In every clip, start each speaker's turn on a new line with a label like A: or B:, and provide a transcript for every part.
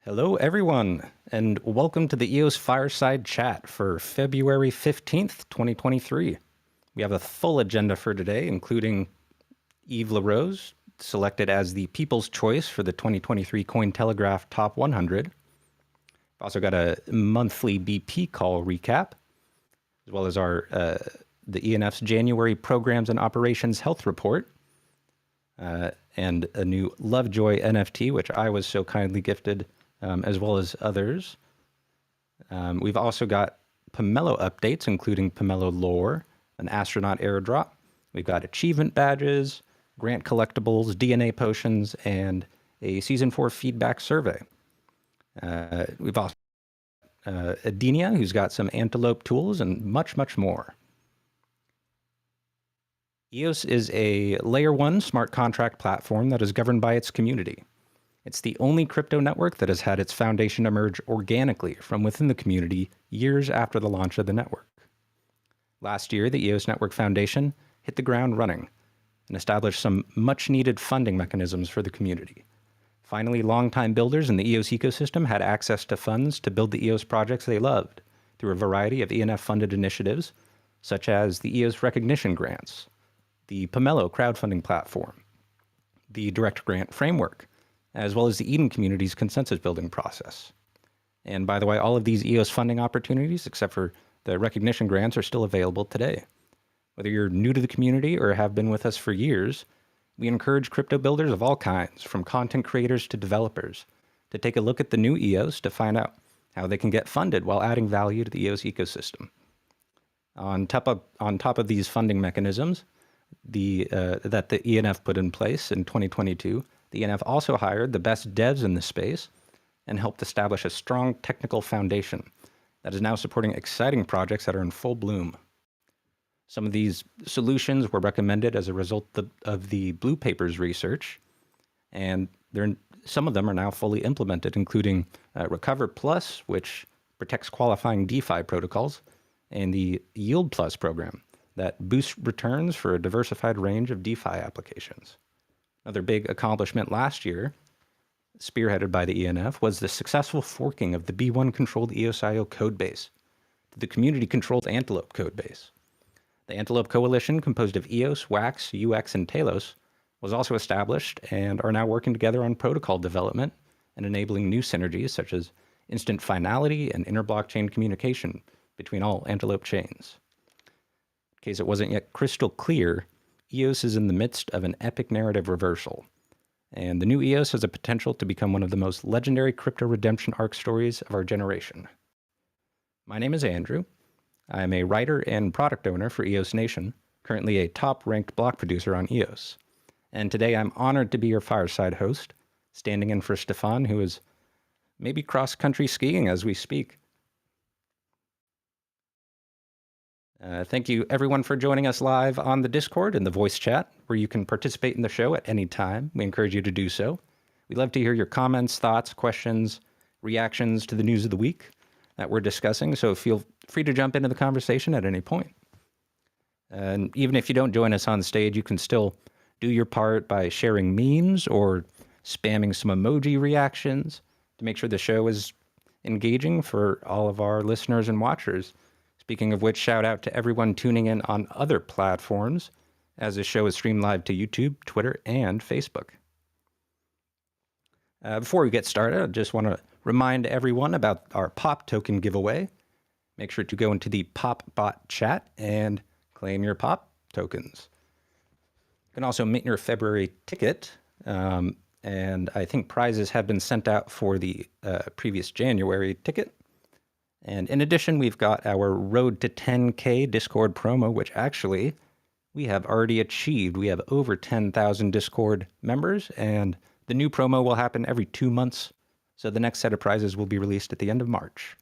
A: Hello, everyone, and welcome to the EOS Fireside Chat for February 15th, 2023. We have a full agenda for today, including Yves LaRose, selected as the People's Choice for the 2023 CoinTelegraph Top 100. We've also got a monthly BP call recap, as well as the ENF's January Programs and Operations Health Report, and a new Lovejoy NFT, which I was so kindly gifted, as well as others. We've also got Pomelo updates, including Pomelo lore, an astronaut airdrop. We've got achievement badges, grant collectibles, DNA potions, and a Season 4 feedback survey. We've also Edenia, who's got some Antelope tools, and much, much more. EOS is a Layer 1 smart contract platform that is governed by its community. It's the only crypto network that has had its foundation emerge organically from within the community years after the launch of the network. Last year, the EOS Network Foundation hit the ground running and established some much-needed funding mechanisms for the community. Finally, longtime builders in the EOS ecosystem had access to funds to build the EOS projects they loved through a variety of ENF-funded initiatives, such as the EOS Recognition Grants, the Pomelo crowdfunding platform, the Direct Grant Framework, as well as the Eden community's consensus building process. And by the way, all of these EOS funding opportunities, except for the recognition grants, are still available today. Whether you're new to the community or have been with us for years, we encourage crypto builders of all kinds, from content creators to developers, to take a look at the new EOS to find out how they can get funded while adding value to the EOS ecosystem. On top of these funding mechanisms that the ENF put in place in 2022, the ENF also hired the best devs in the space and helped establish a strong technical foundation that is now supporting exciting projects that are in full bloom. Some of these solutions were recommended as a result of the Blue Papers research, and some of them are now fully implemented, including Recover Plus, which protects qualifying DeFi protocols, and the Yield Plus program that boosts returns for a diversified range of DeFi applications. Another big accomplishment last year, spearheaded by the ENF, was the successful forking of the B1-controlled EOSIO codebase to the community-controlled Antelope codebase. The Antelope Coalition, composed of EOS, Wax, UX, and Talos, was also established and are now working together on protocol development and enabling new synergies such as instant finality and inter-blockchain communication between all Antelope chains. In case it wasn't yet crystal clear, EOS is in the midst of an epic narrative reversal, and the new EOS has a potential to become one of the most legendary crypto redemption arc stories of our generation. My name is Andrew. I am a writer and product owner for EOS Nation, currently a top-ranked block producer on EOS. And today I'm honored to be your fireside host, standing in for Stefan, who is maybe cross-country skiing as we speak. Thank you, everyone, for joining us live on the Discord and the voice chat, where you can participate in the show at any time. We encourage you to do so. We'd love to hear your comments, thoughts, questions, reactions to the news of the week that we're discussing, so feel free to jump into the conversation at any point. And even if you don't join us on stage, you can still do your part by sharing memes or spamming some emoji reactions to make sure the show is engaging for all of our listeners and watchers. Speaking of which, shout out to everyone tuning in on other platforms, as this show is streamed live to YouTube, Twitter, and Facebook. Before we get started, I just want to remind everyone about our POP token giveaway. Make sure to go into the PopBot chat and claim your POP tokens. You can also mint your February ticket, and I think prizes have been sent out for the previous January ticket. And in addition, we've got our Road to 10K Discord promo, which actually we have already achieved. We have over 10,000 Discord members, and the new promo will happen every 2 months. So the next set of prizes will be released at the end of March.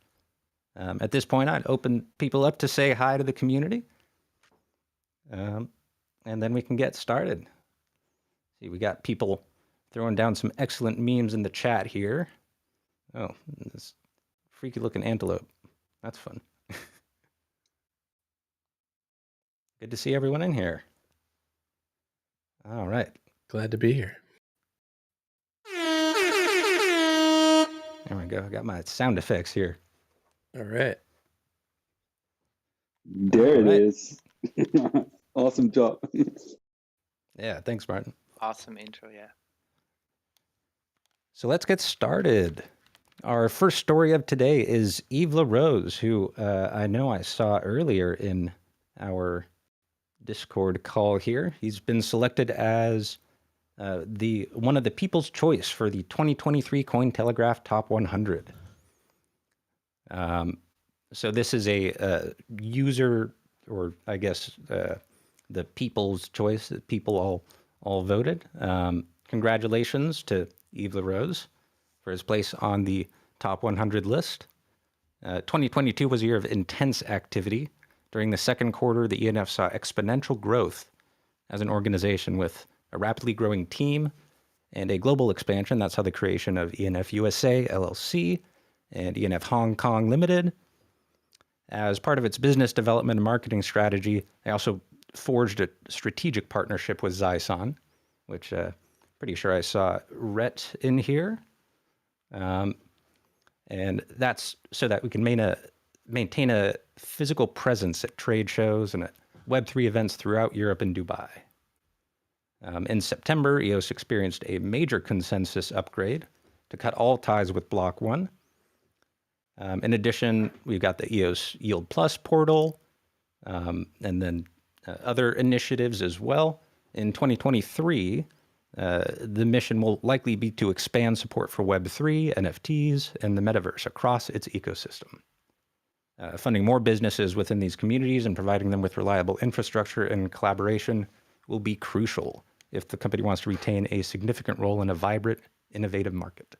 A: At this point, I'd open people up to say hi to the community. And then we can get started. See, we got people throwing down some excellent memes in the chat here. Oh, this freaky looking antelope. That's fun. Good to see everyone in here. All right.
B: Glad to be here.
A: There we go. I got my sound effects here.
B: All right.
C: There it is. Awesome job.
A: Yeah, thanks, Martin.
D: Awesome intro, yeah.
A: So let's get started. Our first story of today is Yves LaRose, who I know I saw earlier in our Discord call here. He's been selected as one of the people's choice for the 2023 CoinTelegraph Top 100. So this is a user, or I guess the people's choice that people all voted. Congratulations to Yves LaRose for his place on the top 100 list. 2022 was a year of intense activity. During the second quarter, the ENF saw exponential growth as an organization with a rapidly growing team and a global expansion. That's how the creation of ENF USA LLC and ENF Hong Kong Limited. As part of its business development and marketing strategy, they also forged a strategic partnership with Zyson, which pretty sure I saw Rhett in here. And that's so that we can maintain a physical presence at trade shows and at Web3 events throughout Europe and Dubai. In September, EOS experienced a major consensus upgrade to cut all ties with Block 1. In addition, we've got the EOS Yield Plus portal, and then other initiatives as well. In 2023, the mission will likely be to expand support for Web3, NFTs, and the metaverse across its ecosystem. Funding more businesses within these communities and providing them with reliable infrastructure and collaboration will be crucial if the company wants to retain a significant role in a vibrant, innovative market.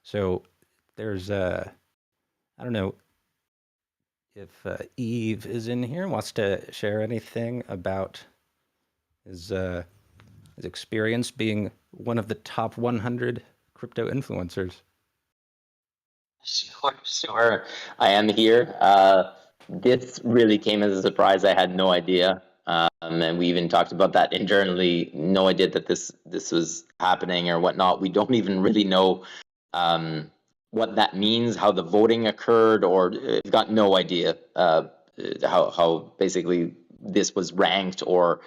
A: So there's I don't know if Yves is in here, wants to share anything about his experience being one of the top 100 crypto influencers.
E: Sure. I am here. This really came as a surprise. I had no idea. And we even talked about that internally. No idea that this was happening or whatnot. We don't even really know what that means, how the voting occurred, or we've got no idea how basically this was ranked or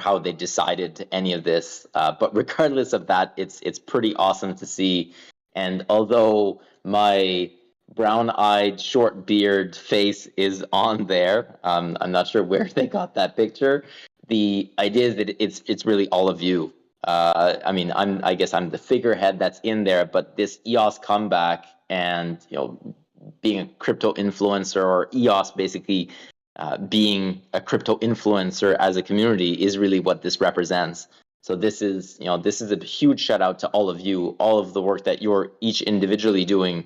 E: how they decided any of this. But regardless of that, it's pretty awesome to see. And although my brown-eyed, short beard face is on there, I'm not sure where they got that picture. The idea is that it's really all of you. I mean, I guess I'm the figurehead that's in there, but this EOS comeback and being a crypto influencer, or EOS basically being a crypto influencer as a community is really what this represents. So this is a huge shout out to all of you, all of the work that you're each individually doing,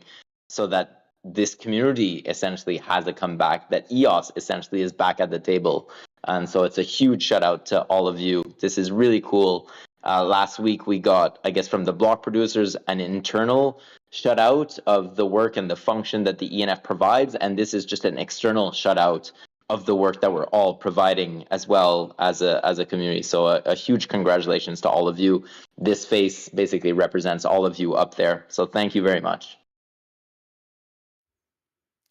E: so that this community essentially has a comeback, that EOS essentially is back at the table. And so it's a huge shout out to all of you. This is really cool. Last week we got, I guess, from the block producers, an internal shout out of the work and the function that the ENF provides. And this is just an external shout out of the work that we're all providing as well as a community. So a huge congratulations to all of you. This face basically represents all of you up there. So thank you very much.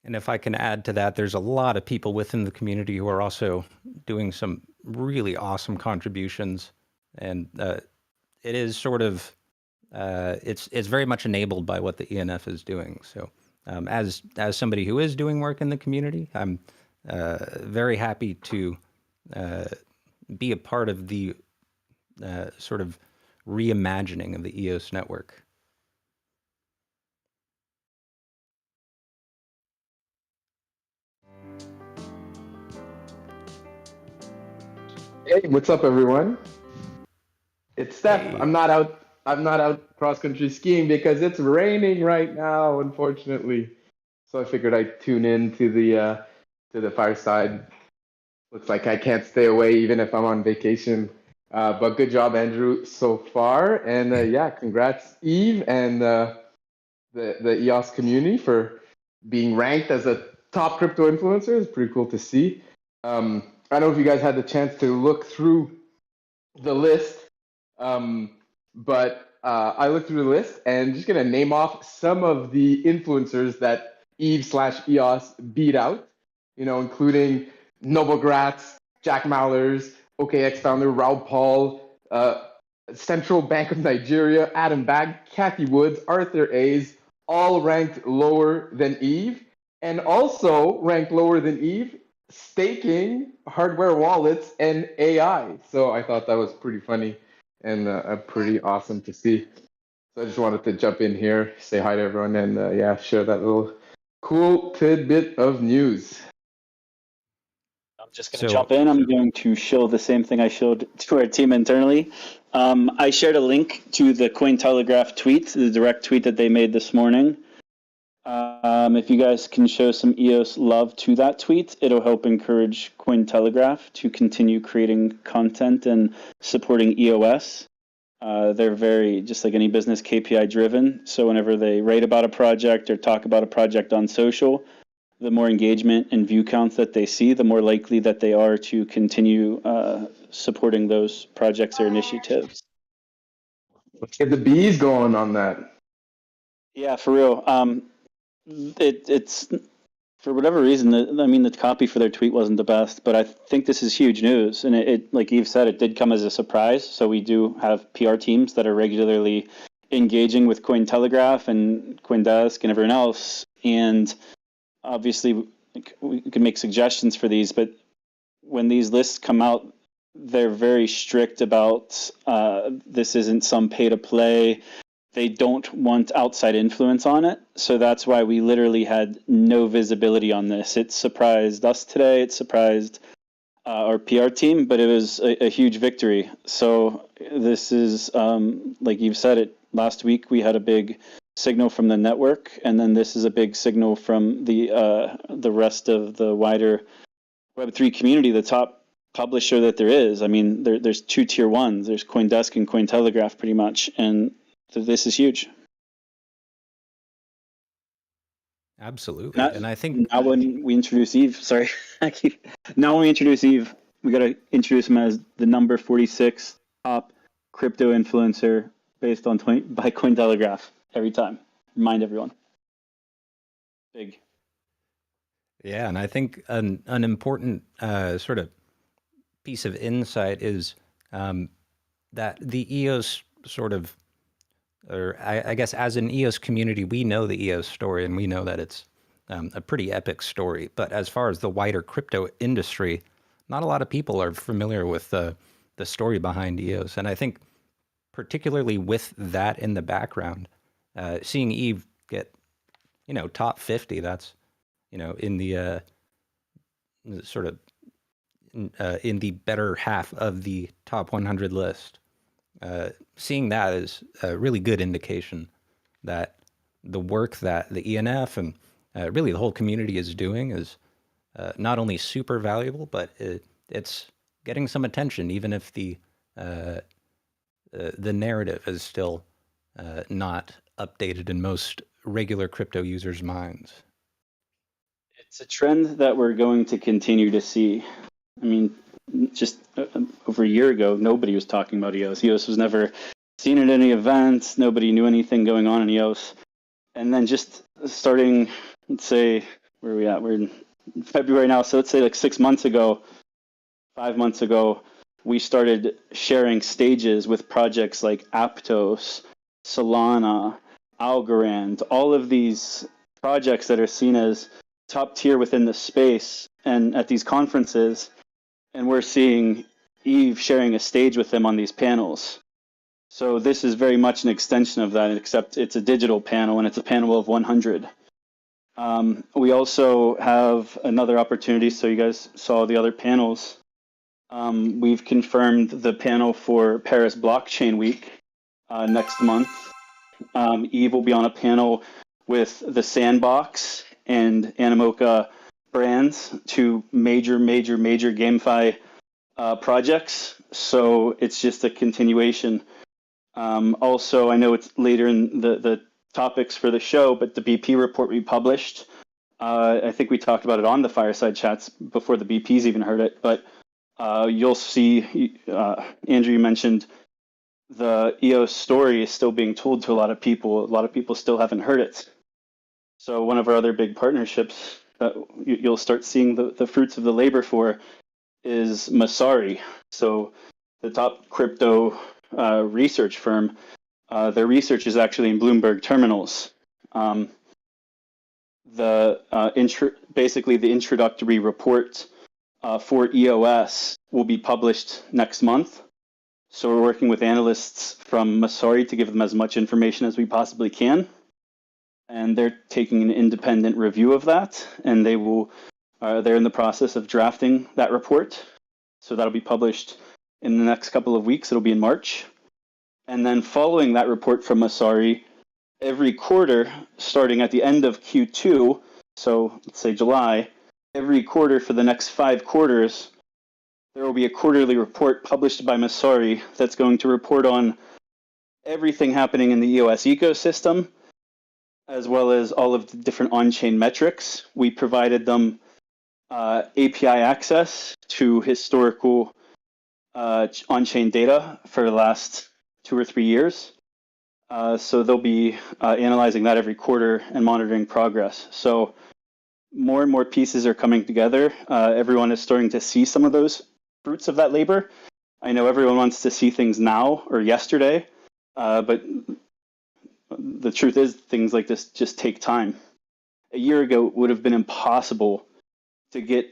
A: And if I can add to that, there's a lot of people within the community who are also doing some really awesome contributions. And it is sort of, it's very much enabled by what the ENF is doing. So as somebody who is doing work in the community, I'm very happy to be a part of the sort of reimagining of the EOS network.
F: Hey, what's up, everyone? It's Steph.
A: Hey.
F: I'm not out cross-country skiing because it's raining right now, unfortunately. So I figured I'd tune in to the fireside. Looks like I can't stay away even if I'm on vacation. But good job, Andrew, so far. And yeah, congrats, Yves, and the EOS community for being ranked as a top crypto influencer. It's pretty cool to see. I don't know if you guys had the chance to look through the list, but I looked through the list and just gonna name off some of the influencers that Yves/EOS beat out. Including Noble Gratz, Jack Mallers, OKX founder Raul Paul, Central Bank of Nigeria, Adam Bag, Kathy Woods, Arthur A's, all ranked lower than Yves, and also ranked lower than Yves, staking, hardware wallets, and AI. So I thought that was pretty funny and pretty awesome to see. So I just wanted to jump in here, say hi to everyone, and share that little cool tidbit of news.
B: I'm just going to jump in. I'm going to show the same thing I showed to our team internally. I shared a link to the CoinTelegraph tweet, the direct tweet that they made this morning. If you guys can show some EOS love to that tweet, it'll help encourage CoinTelegraph to continue creating content and supporting EOS. They're very, just like any business, KPI driven. So whenever they write about a project or talk about a project on social, the more engagement and view counts that they see, the more likely that they are to continue supporting those projects or initiatives.
F: Let's get the bees going on that.
B: Yeah, for real. It's for whatever reason. The copy for their tweet wasn't the best, but I think this is huge news. And it like Yves said, it did come as a surprise. So we do have PR teams that are regularly engaging with CoinTelegraph and CoinDesk and everyone else. And obviously, we can make suggestions for these, but when these lists come out, they're very strict about this isn't some pay-to-play. They don't want outside influence on it. So that's why we literally had no visibility on this. It surprised us today. It surprised our PR team, but it was a huge victory. So this is, like you've said it, last week we had a big signal from the network, and then this is a big signal from the rest of the wider Web3 community, the top publisher that there is. I mean, there's two tier ones. There's CoinDesk and CoinTelegraph pretty much, and this is huge.
A: Absolutely. And I think
B: now when we introduce Yves, now when we introduce Yves, we got to introduce him as the number 46 top crypto influencer based on by CoinTelegraph every time. Remind everyone. Big.
A: Yeah, and I think an important sort of piece of insight is that the EOS sort of, or I guess as an EOS community, we know the EOS story and we know that it's a pretty epic story. But as far as the wider crypto industry, not a lot of people are familiar with the story behind EOS. And I think particularly with that in the background, seeing Yves get, top 50, that's, in the sort of in the better half of the top 100 list. Seeing that is a really good indication that the work that the ENF and really the whole community is doing is not only super valuable, but it's getting some attention, even if the narrative is still not updated in most regular crypto users' minds.
B: It's a trend that we're going to continue to see. I mean, just over a year ago, nobody was talking about EOS. EOS was never seen at any events. Nobody knew anything going on in EOS. And then just starting, let's say, where are we at? We're in February now. So let's say like 5 months ago, we started sharing stages with projects like Aptos, Solana, Algorand, all of these projects that are seen as top tier within the space and at these conferences. And we're seeing Yves sharing a stage with them on these panels. So this is very much an extension of that, except it's a digital panel and it's a panel of 100. We also have another opportunity. So you guys saw the other panels. We've confirmed the panel for Paris Blockchain Week next month. Yves will be on a panel with the Sandbox and Animoca brands, two major GameFi projects. So it's just a continuation. Also, I know it's later in the topics for the show, but the BP report we published, I think we talked about it on the Fireside Chats before the BPs even heard it, but you'll see, Andrew, you mentioned the EOS story is still being told to a lot of people. A lot of people still haven't heard it. So one of our other big partnerships that you'll start seeing the fruits of the labor for is Msig. So the top crypto research firm, their research is actually in Bloomberg terminals. Basically the introductory report for EOS will be published next month. So we're working with analysts from Msig to give them as much information as we possibly can. And they're taking an independent review of that, and they're in the process of drafting that report. So that'll be published in the next couple of weeks. It'll be in March. And then following that report from Msig, every quarter, starting at the end of Q2, so let's say July, every quarter for the next 5 quarters, there will be a quarterly report published by Msig that's going to report on everything happening in the EOS ecosystem, as well as all of the different on-chain metrics. We provided them API access to historical on-chain data for the last 2 or 3 years. So they'll be analyzing that every quarter and monitoring progress. So more and more pieces are coming together. Everyone is starting to see some of those fruits of that labor. I know everyone wants to see things now or yesterday, but the truth is things like this just take time. A year ago, it would have been impossible to get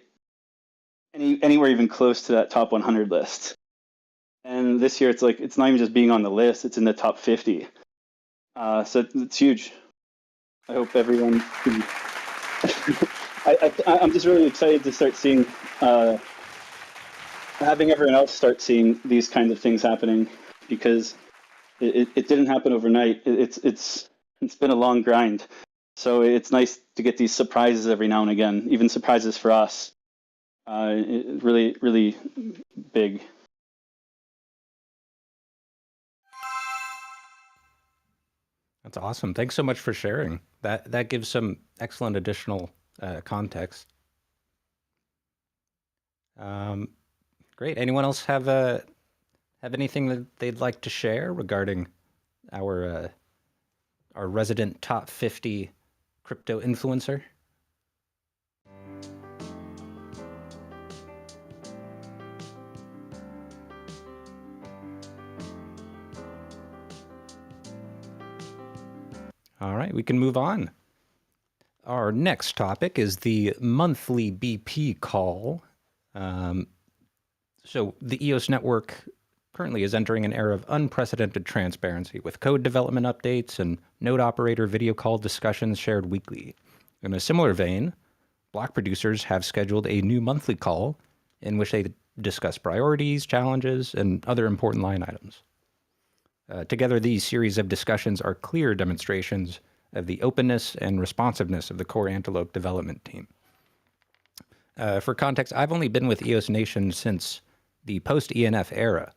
B: anywhere even close to that top 100 list. And this year, it's not even just being on the list, it's in the top 50. So it's huge. I hope everyone can... I'm just really excited to start seeing, having everyone else start seeing these kinds of things happening, because it didn't happen overnight. It's been a long grind. So it's nice to get these surprises every now and again, even surprises for us. Really, really big.
A: That's awesome. Thanks so much for sharing. That gives some excellent additional context. Great. Anyone else have anything that they'd like to share regarding our resident top 50 crypto influencer? All right, we can move on. Our next topic is the monthly BP call. So the EOS network currently is entering an era of unprecedented transparency, with code development updates and node operator video call discussions shared weekly. In a similar vein, block producers have scheduled a new monthly call in which they discuss priorities, challenges, and other important line items. Together, these series of discussions are clear demonstrations of the openness and responsiveness of the core Antelope development team. For context, I've only been with EOS Nation since the post-ENF era,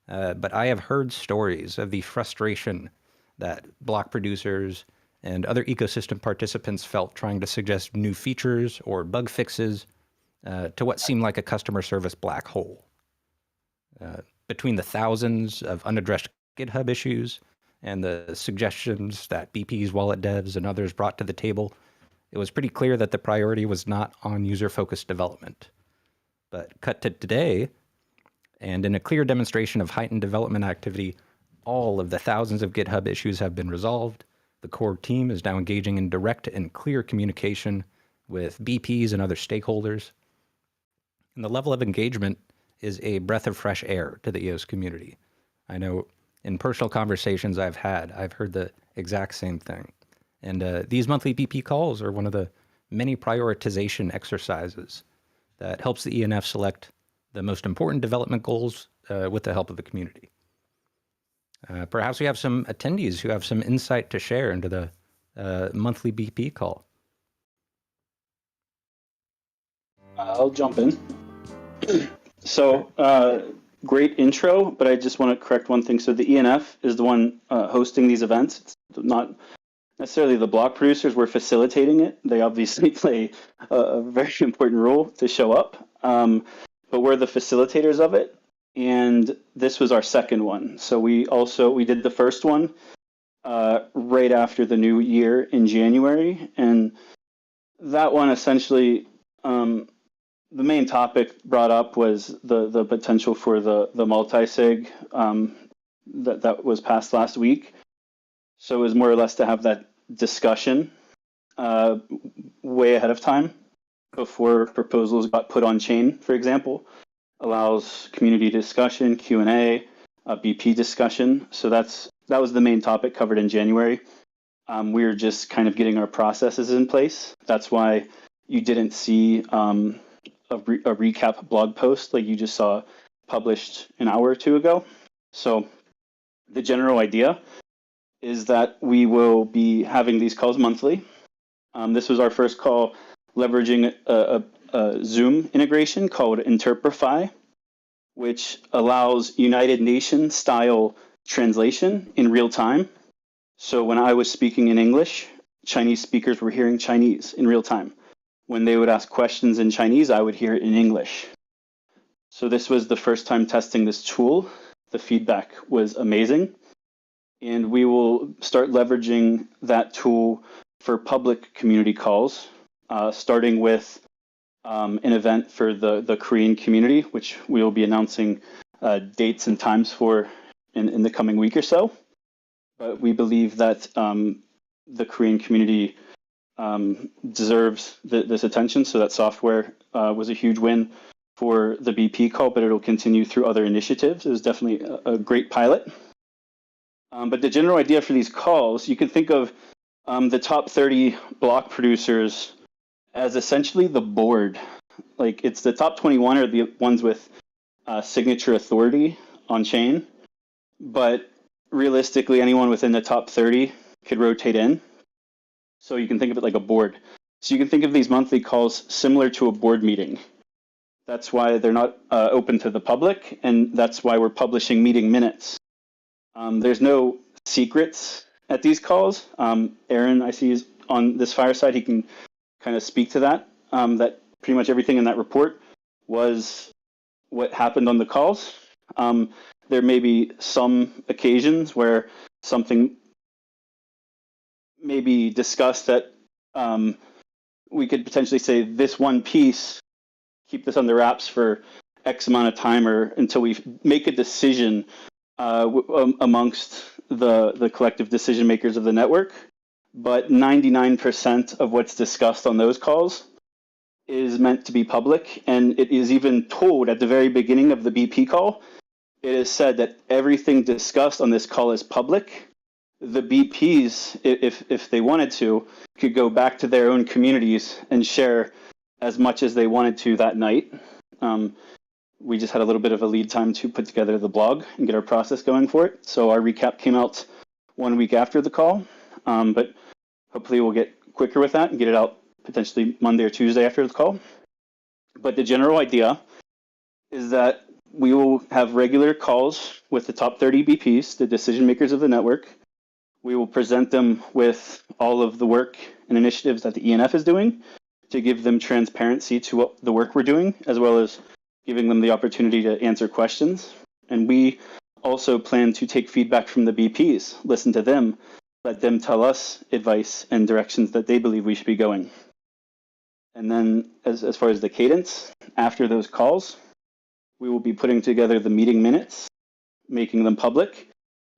A: but I have heard stories of the frustration that block producers and other ecosystem participants felt trying to suggest new features or bug fixes to what seemed like a customer service black hole. Between the thousands of unaddressed GitHub issues and the suggestions that BP's wallet devs and others brought to the table, it was pretty clear that the priority was not on user-focused development. But cut to today, and in a clear demonstration of heightened development activity, all of the thousands of GitHub issues have been resolved. The core team is now engaging in direct and clear communication with BPs and other stakeholders. And the level of engagement is a breath of fresh air to the EOS community. I know in personal conversations I've heard the exact same thing. And these monthly BP calls are one of the many prioritization exercises that helps the ENF select the most important development goals with the help of the community. Perhaps we have some attendees who have some insight to share into the monthly BP call.
B: I'll jump in. So, great intro, but I just want to correct one thing. So the ENF is the one hosting these events. It's not necessarily the block producers. We're facilitating it. They obviously play a very important role to show up, but we're the facilitators of it. and this was our second one. So we did the first one right after the new year in January, and that one essentially, the main topic brought up was the potential for the multi-sig that was passed last week. So it was more or less to have that discussion way ahead of time before proposals got put on chain, for example. Allows community discussion, Q&A, BP discussion. So that was the main topic covered in January. We were just kind of getting our processes in place. That's why you didn't see a recap blog post like you just saw published an hour or two ago. So the general idea is that we will be having these calls monthly. This was our first call leveraging a Zoom integration called Interprify, which allows United Nations style translation in real time. So when I was speaking in English, Chinese speakers were hearing Chinese in real time. When they would ask questions in Chinese, I would hear it in English. So this was the first time testing this tool. The feedback was amazing. And we will start leveraging that tool for public community calls, starting with an event for the Korean community, which we will be announcing dates and times for in the coming week or so. But we believe that the Korean community deserves this attention. So that software was a huge win for the BP call, but it'll continue through other initiatives. It was definitely a great pilot. But the general idea for these calls, you can think of the top 30 block producers as essentially the board. Like it's the top 21 are the ones with signature authority on chain, but realistically, anyone within the top 30 could rotate in. So you can think of it like a board. So you can think of these monthly calls similar to a board meeting. That's why they're not open to the public, and that's why we're publishing meeting minutes. There's no secrets at these calls. Aaron, I see, is on this fireside. He can kind of speak to that. That pretty much everything in that report was what happened on the calls. There may be some occasions where something may be discussed that we could potentially say this one piece, keep this under wraps for X amount of time or until we make a decision amongst the collective decision makers of the network. But 99% of what's discussed on those calls is meant to be public, and it is even told at the very beginning of the BP call. It is said that everything discussed on this call is public. The BPs, if they wanted to, could go back to their own communities and share as much as they wanted to that night. We just had a little bit of a lead time to put together the blog and get our process going for it. So our recap came out 1 week after the call, but hopefully we'll get quicker with that and get it out potentially Monday or Tuesday after the call. But the general idea is that we will have regular calls with the top 30 BPs, the decision makers of the network. We will present them with all of the work and initiatives that the ENF is doing to give them transparency to what the work we're doing, as well as giving them the opportunity to answer questions. And we also plan to take feedback from the BPs, listen to them, let them tell us advice and directions that they believe we should be going. And then as far as the cadence, after those calls, we will be putting together the meeting minutes, making them public,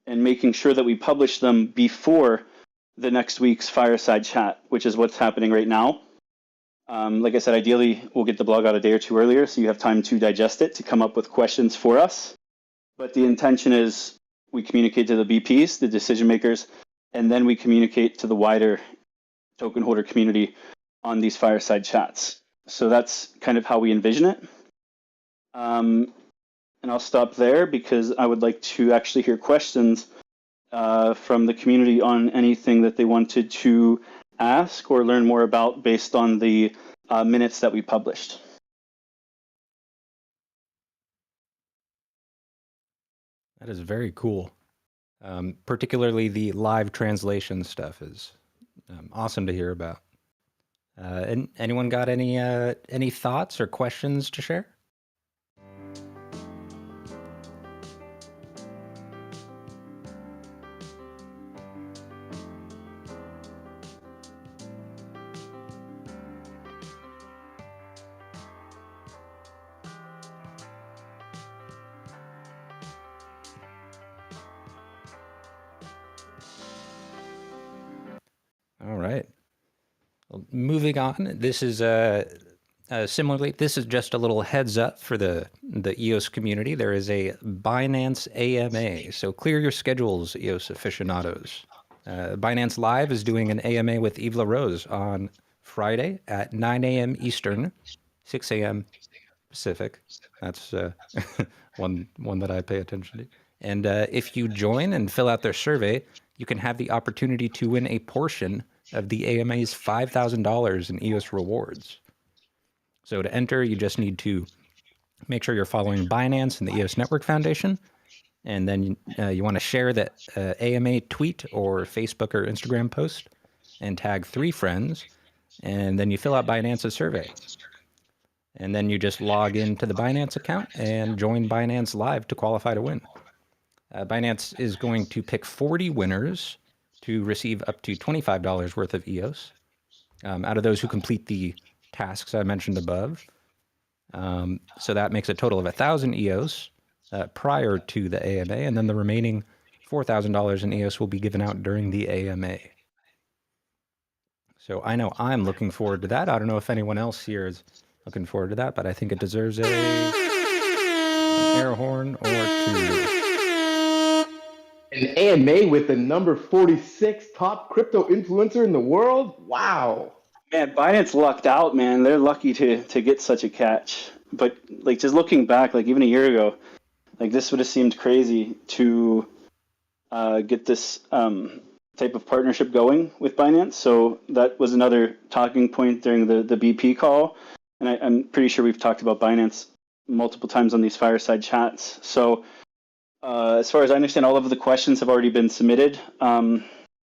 B: and making sure that we publish them before the next week's Fireside Chat, which is what's happening right now. Like I said, ideally, we'll get the blog out a day or two earlier, so you have time to digest it, to come up with questions for us. But the intention is we communicate to the BPs, the decision makers, and then we communicate to the wider token holder community on these Fireside Chats. So that's kind of how we envision it. And I'll stop there because I would like to actually hear questions from the community on anything that they wanted to ask or learn more about based on the minutes that we published.
A: That is very cool. Particularly the live translation stuff is awesome to hear about. And anyone got any thoughts or questions to share? All right. Well, moving on, this is similarly, this is just a little heads up for the EOS community. There is a Binance AMA, so clear your schedules, EOS aficionados. Binance Live is doing an AMA with Yves LaRose on Friday at 9 a.m. Eastern, 6 a.m. Pacific. That's one that I pay attention to. And if you join and fill out their survey, you can have the opportunity to win a portion of the AMA's $5,000 in EOS rewards. So to enter, you just need to make sure you're following Binance and the EOS Network Foundation, and then you want to share that AMA tweet or Facebook or Instagram post and tag 3 friends, and then you fill out Binance's survey. And then you just log into the Binance account and join Binance Live to qualify to win. Binance is going to pick 40 winners to receive up to $25 worth of EOS out of those who complete the tasks I mentioned above. So that makes a total of 1,000 EOS prior to the AMA, and then the remaining $4,000 in EOS will be given out during the AMA. So I know I'm looking forward to that. I don't know if anyone else here is looking forward to that, but I think it deserves an air horn or 2.
F: An AMA with the number 46 top crypto influencer in the world? Wow.
B: Man, Binance lucked out, man. They're lucky to get such a catch. But like just looking back, like even a year ago, like this would have seemed crazy to get this type of partnership going with Binance. So that was another talking point during the BP call. And I'm pretty sure we've talked about Binance multiple times on these fireside chats. So as far as I understand, all of the questions have already been submitted.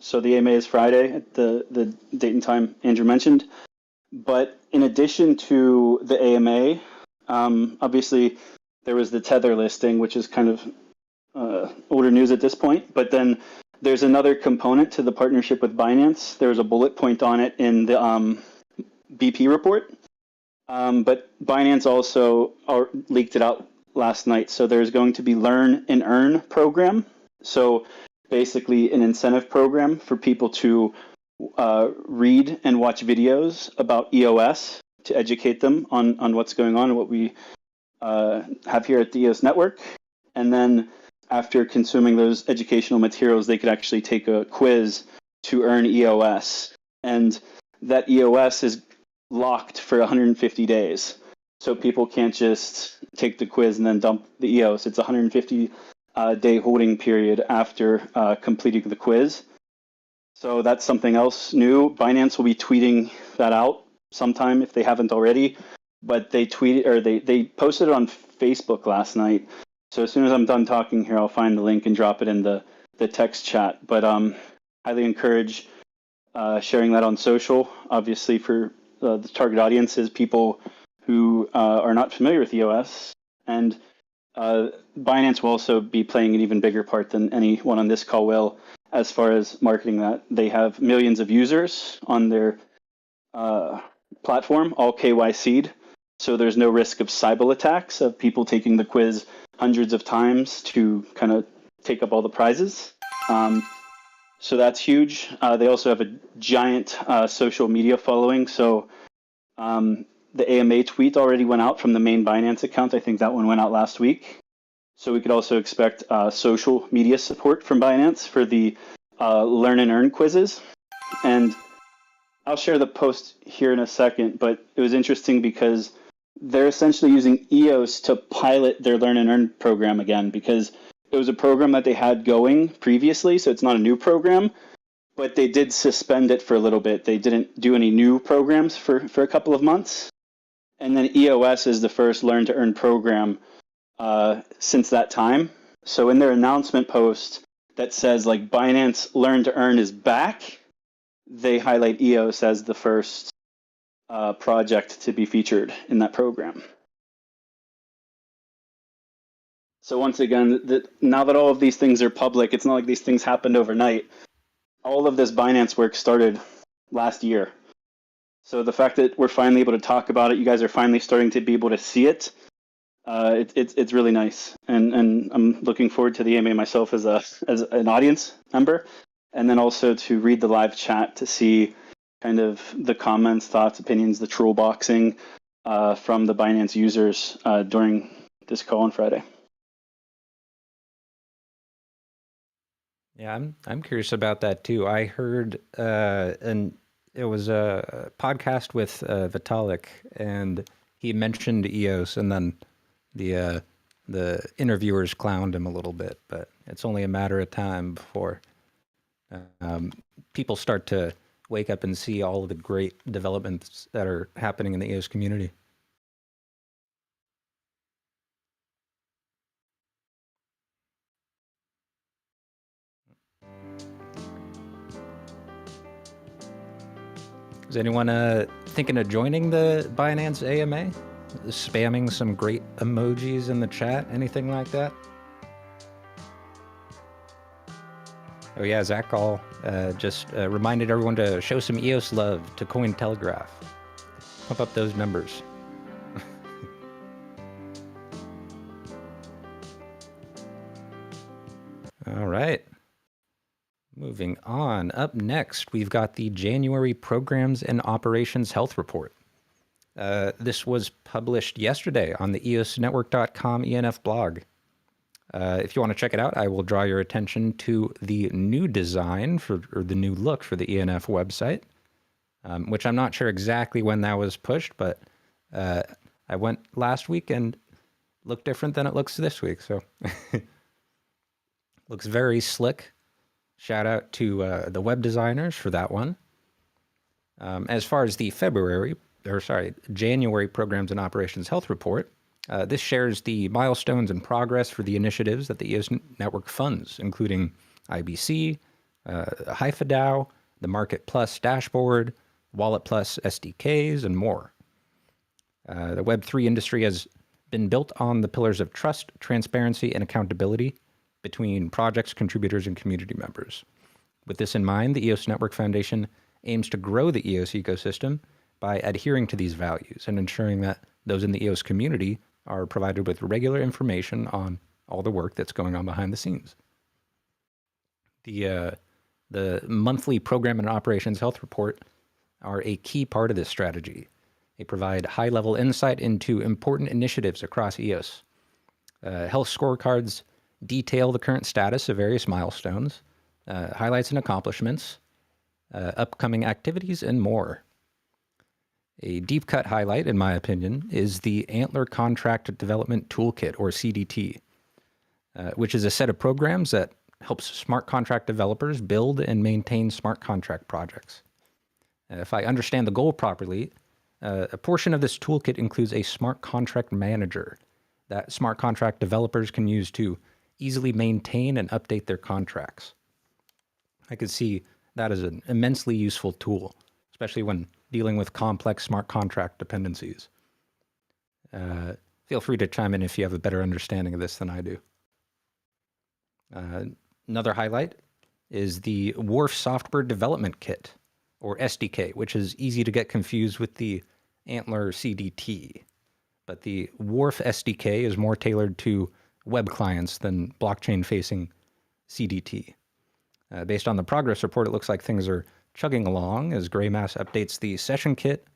B: So the AMA is Friday at the date and time Andrew mentioned. But in addition to the AMA, obviously there was the Tether listing, which is kind of older news at this point. But then there's another component to the partnership with Binance. There was a bullet point on it in the BP report. But Binance also leaked it out last night. So there's going to be Learn and Earn program. So basically an incentive program for people to read and watch videos about EOS to educate them on what's going on and what we have here at the EOS network. And then after consuming those educational materials, they could actually take a quiz to earn EOS. And that EOS is locked for 150 days. So people can't just take the quiz and then dump the EOS. It's 150 day holding period after completing the quiz. So that's something else new. Binance will be tweeting that out sometime if they haven't already. But they tweeted or they posted it on Facebook last night. So as soon as I'm done talking here, I'll find the link and drop it in the text chat. But highly encourage sharing that on social. Obviously, for the target audience is people who are not familiar with EOS, and Binance will also be playing an even bigger part than anyone on this call will, as far as marketing that. They have millions of users on their platform, all KYC'd, so there's no risk of cyber attacks, of people taking the quiz hundreds of times to kind of take up all the prizes. So that's huge. They also have a giant social media following, so the AMA tweet already went out from the main Binance account. I think that one went out last week. So we could also expect social media support from Binance for the Learn and Earn quizzes. And I'll share the post here in a second, but it was interesting because they're essentially using EOS to pilot their Learn and Earn program again, because it was a program that they had going previously, so it's not a new program. But they did suspend it for a little bit. They didn't do any new programs for a couple of months. And then EOS is the first Learn to Earn program since that time. So in their announcement post that says like Binance Learn to Earn is back, they highlight EOS as the first project to be featured in that program. So once again, now that all of these things are public, it's not like these things happened overnight. All of this Binance work started last year. So the fact that we're finally able to talk about it, you guys are finally starting to be able to see it, it's really nice. And I'm looking forward to the AMA myself as an audience member. and then also to read the live chat to see kind of the comments, thoughts, opinions, the troll boxing from the Binance users during this call on Friday.
A: Yeah, I'm curious about that too. I heard and it was a podcast with Vitalik, and he mentioned EOS, and then the interviewers clowned him a little bit. But it's only a matter of time before people start to wake up and see all of the great developments that are happening in the EOS community. Is anyone thinking of joining the Binance AMA? Spamming some great emojis in the chat? Anything like that? Oh yeah, Zack just reminded everyone to show some EOS love to CoinTelegraph. Pump up those numbers. All right. Moving on. Up next, we've got the January Programs and Operations Health Report. This was published yesterday on the EOSnetwork.com ENF blog. If you want to check it out, I will draw your attention to the new design or the new look for the ENF website, which I'm not sure exactly when that was pushed, but I went last week and looked different than it looks this week. So looks very slick. Shout out to the web designers for that one. As far as the January Programs and Operations Health Report, this shares the milestones and progress for the initiatives that the EOS Network funds, including IBC, HiFiDAO, the Market Plus dashboard, Wallet Plus SDKs, and more. The Web3 industry has been built on the pillars of trust, transparency, and accountability between projects, contributors, and community members. With this in mind, the EOS Network Foundation aims to grow the EOS ecosystem by adhering to these values and ensuring that those in the EOS community are provided with regular information on all the work that's going on behind the scenes. The monthly Program and Operations Health Report are a key part of this strategy. They provide high-level insight into important initiatives across EOS. Health scorecards detail the current status of various milestones, highlights and accomplishments, upcoming activities, and more. A deep cut highlight, in my opinion, is the Antler Contract Development Toolkit, or CDT, which is a set of programs that helps smart contract developers build and maintain smart contract projects. If I understand the goal properly, a portion of this toolkit includes a smart contract manager that smart contract developers can use to easily maintain and update their contracts. I could see that as an immensely useful tool, especially when dealing with complex smart contract dependencies. Feel free to chime in if you have a better understanding of this than I do. Another highlight is the Wharf Software Development Kit, or SDK, which is easy to get confused with the Antler CDT. But the Wharf SDK is more tailored to web clients than blockchain-facing CDT. Based on the progress report, it looks like things are chugging along as Greymass updates the session kit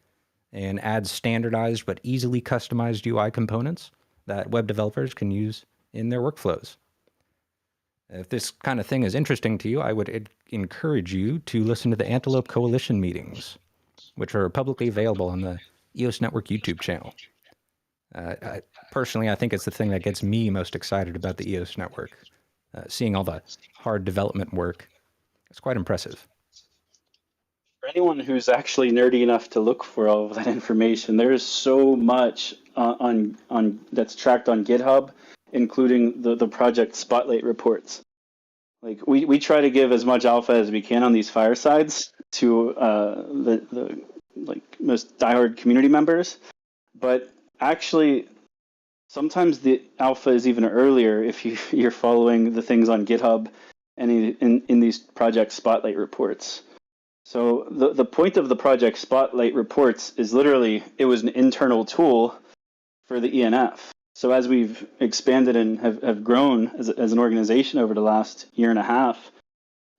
A: and adds standardized but easily customized UI components that web developers can use in their workflows. If this kind of thing is interesting to you, I would encourage you to listen to the Antelope Coalition meetings, which are publicly available on the EOS Network YouTube channel. Personally, I think it's the thing that gets me most excited about the EOS Network. Seeing all the hard development work, it's quite impressive.
B: For anyone who's actually nerdy enough to look for all of that information, there is so much on that's tracked on GitHub, including the project spotlight reports. Like we try to give as much alpha as we can on these firesides to the most diehard community members, but actually sometimes the alpha is even earlier if you're following the things on GitHub and in these project spotlight reports. So the point of the project spotlight reports is literally it was an internal tool for the ENF. So as we've expanded and have grown as an organization over the last year and a half,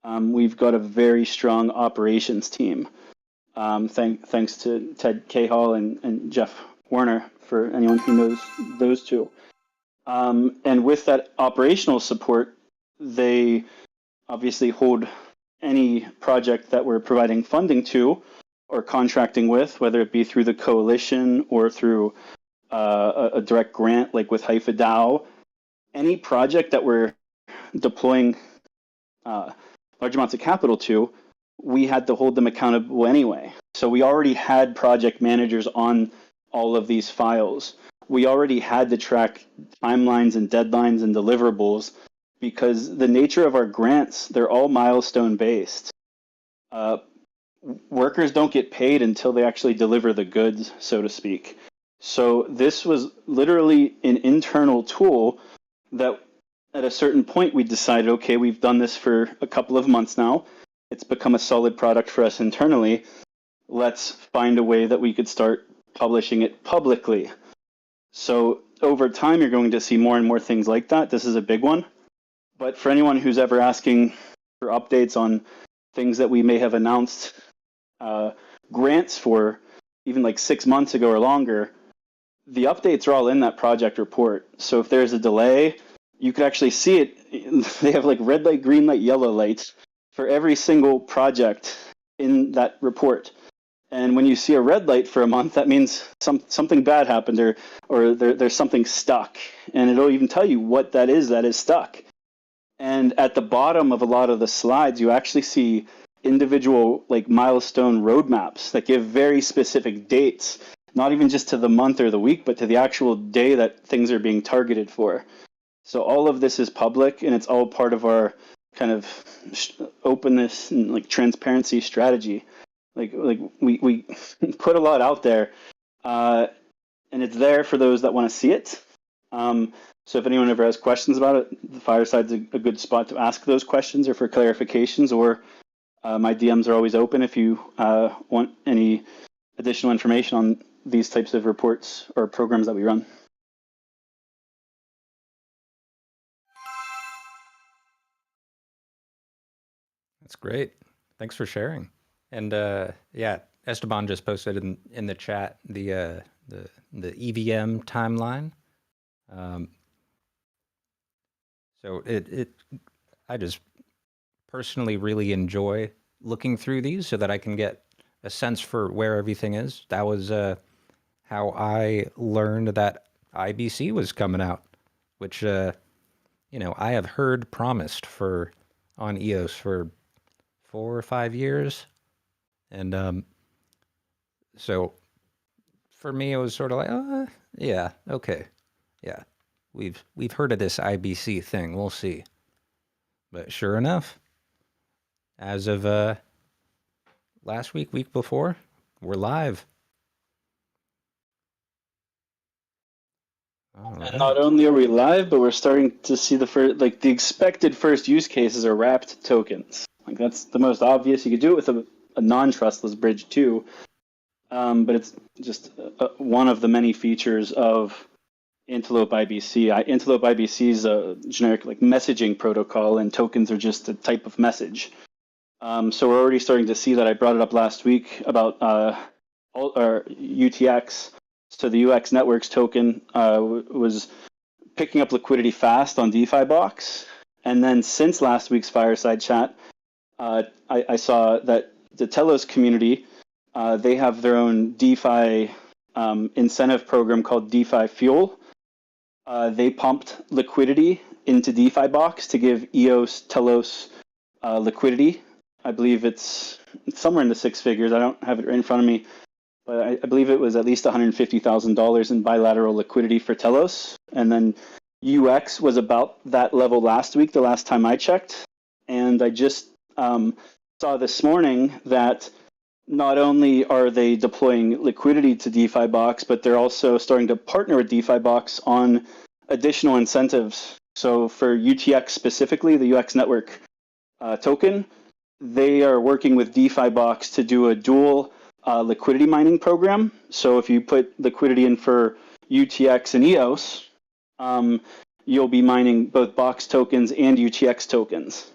B: We've got a very strong operations team. Thanks to Ted Cahall and Jeff Warner, for anyone who knows those two. And with that operational support, they obviously hold any project that we're providing funding to or contracting with, whether it be through the coalition or through a direct grant, like with Haifa DAO. Any project that we're deploying large amounts of capital to, we had to hold them accountable anyway. So we already had project managers on all of these files. We already had to track timelines and deadlines and deliverables, because the nature of our grants, they're all milestone based. Workers don't get paid until they actually deliver the goods, so to speak. So this was literally an internal tool that at a certain point we decided, okay, we've done this for a couple of months now. It's become a solid product for us internally. Let's find a way that we could start publishing it publicly. So over time, you're going to see more and more things like that. This is a big one. But for anyone who's ever asking for updates on things that we may have announced grants for even like 6 months ago or longer, the updates are all in that project report. So if there's a delay, you could actually see it. They have like red light, green light, yellow lights for every single project in that report. And when you see a red light for a month, that means something bad happened, or there's something stuck. And it'll even tell you what that is stuck. And at the bottom of a lot of the slides, you actually see individual like milestone roadmaps that give very specific dates, not even just to the month or the week, but to the actual day that things are being targeted for. So all of this is public, and it's all part of our kind of openness and like transparency strategy. Like we put a lot out there, and it's there for those that want to see it. So if anyone ever has questions about it, the Fireside's a good spot to ask those questions or for clarifications, or my DMs are always open if you want any additional information on these types of reports or programs that we run.
A: That's great. Thanks for sharing. And yeah, Esteban just posted in the chat the EVM timeline. So I just personally really enjoy looking through these so that I can get a sense for where everything is. That was how I learned that IBC was coming out, which I have heard promised on EOS for 4 or 5 years. And so for me, it was sort of like, yeah, okay. Yeah, we've heard of this IBC thing. We'll see. But sure enough, as of last week before, we're live.
B: Right. Not only are we live, but we're starting to see the expected first use cases are wrapped tokens. Like that's the most obvious. You could do it with a non-trustless bridge too, but it's just one of the many features of Antelope IBC. Antelope IBC is a generic like messaging protocol, and tokens are just a type of message. So we're already starting to see that. I brought it up last week about UTX. So the UX Networks token was picking up liquidity fast on Defibox. And then since last week's Fireside Chat, I saw that the Telos community, they have their own DeFi incentive program called DeFi Fuel. They pumped liquidity into Defibox to give EOS Telos liquidity. I believe it's somewhere in the 6 figures. I don't have it right in front of me. But I believe it was at least $150,000 in bilateral liquidity for Telos. And then UX was about that level last week, the last time I checked. And I just saw this morning that not only are they deploying liquidity to Defibox, but they're also starting to partner with Defibox on additional incentives. So for UTX specifically, the UX Network token, they are working with Defibox to do a dual liquidity mining program. So if you put liquidity in for UTX and EOS, you'll be mining both Box tokens and UTX tokens.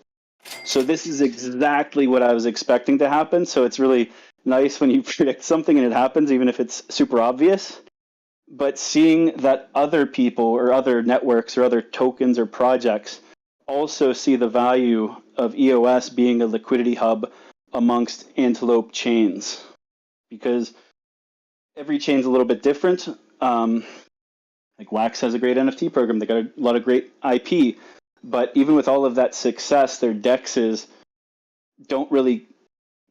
B: So this is exactly what I was expecting to happen. So it's really nice when you predict something and it happens, even if it's super obvious. But seeing that other people or other networks or other tokens or projects also see the value of EOS being a liquidity hub amongst Antelope chains, because every chain's a little bit different. Like Wax has a great NFT program. They got a lot of great IP. But even with all of that success, their DEXs don't really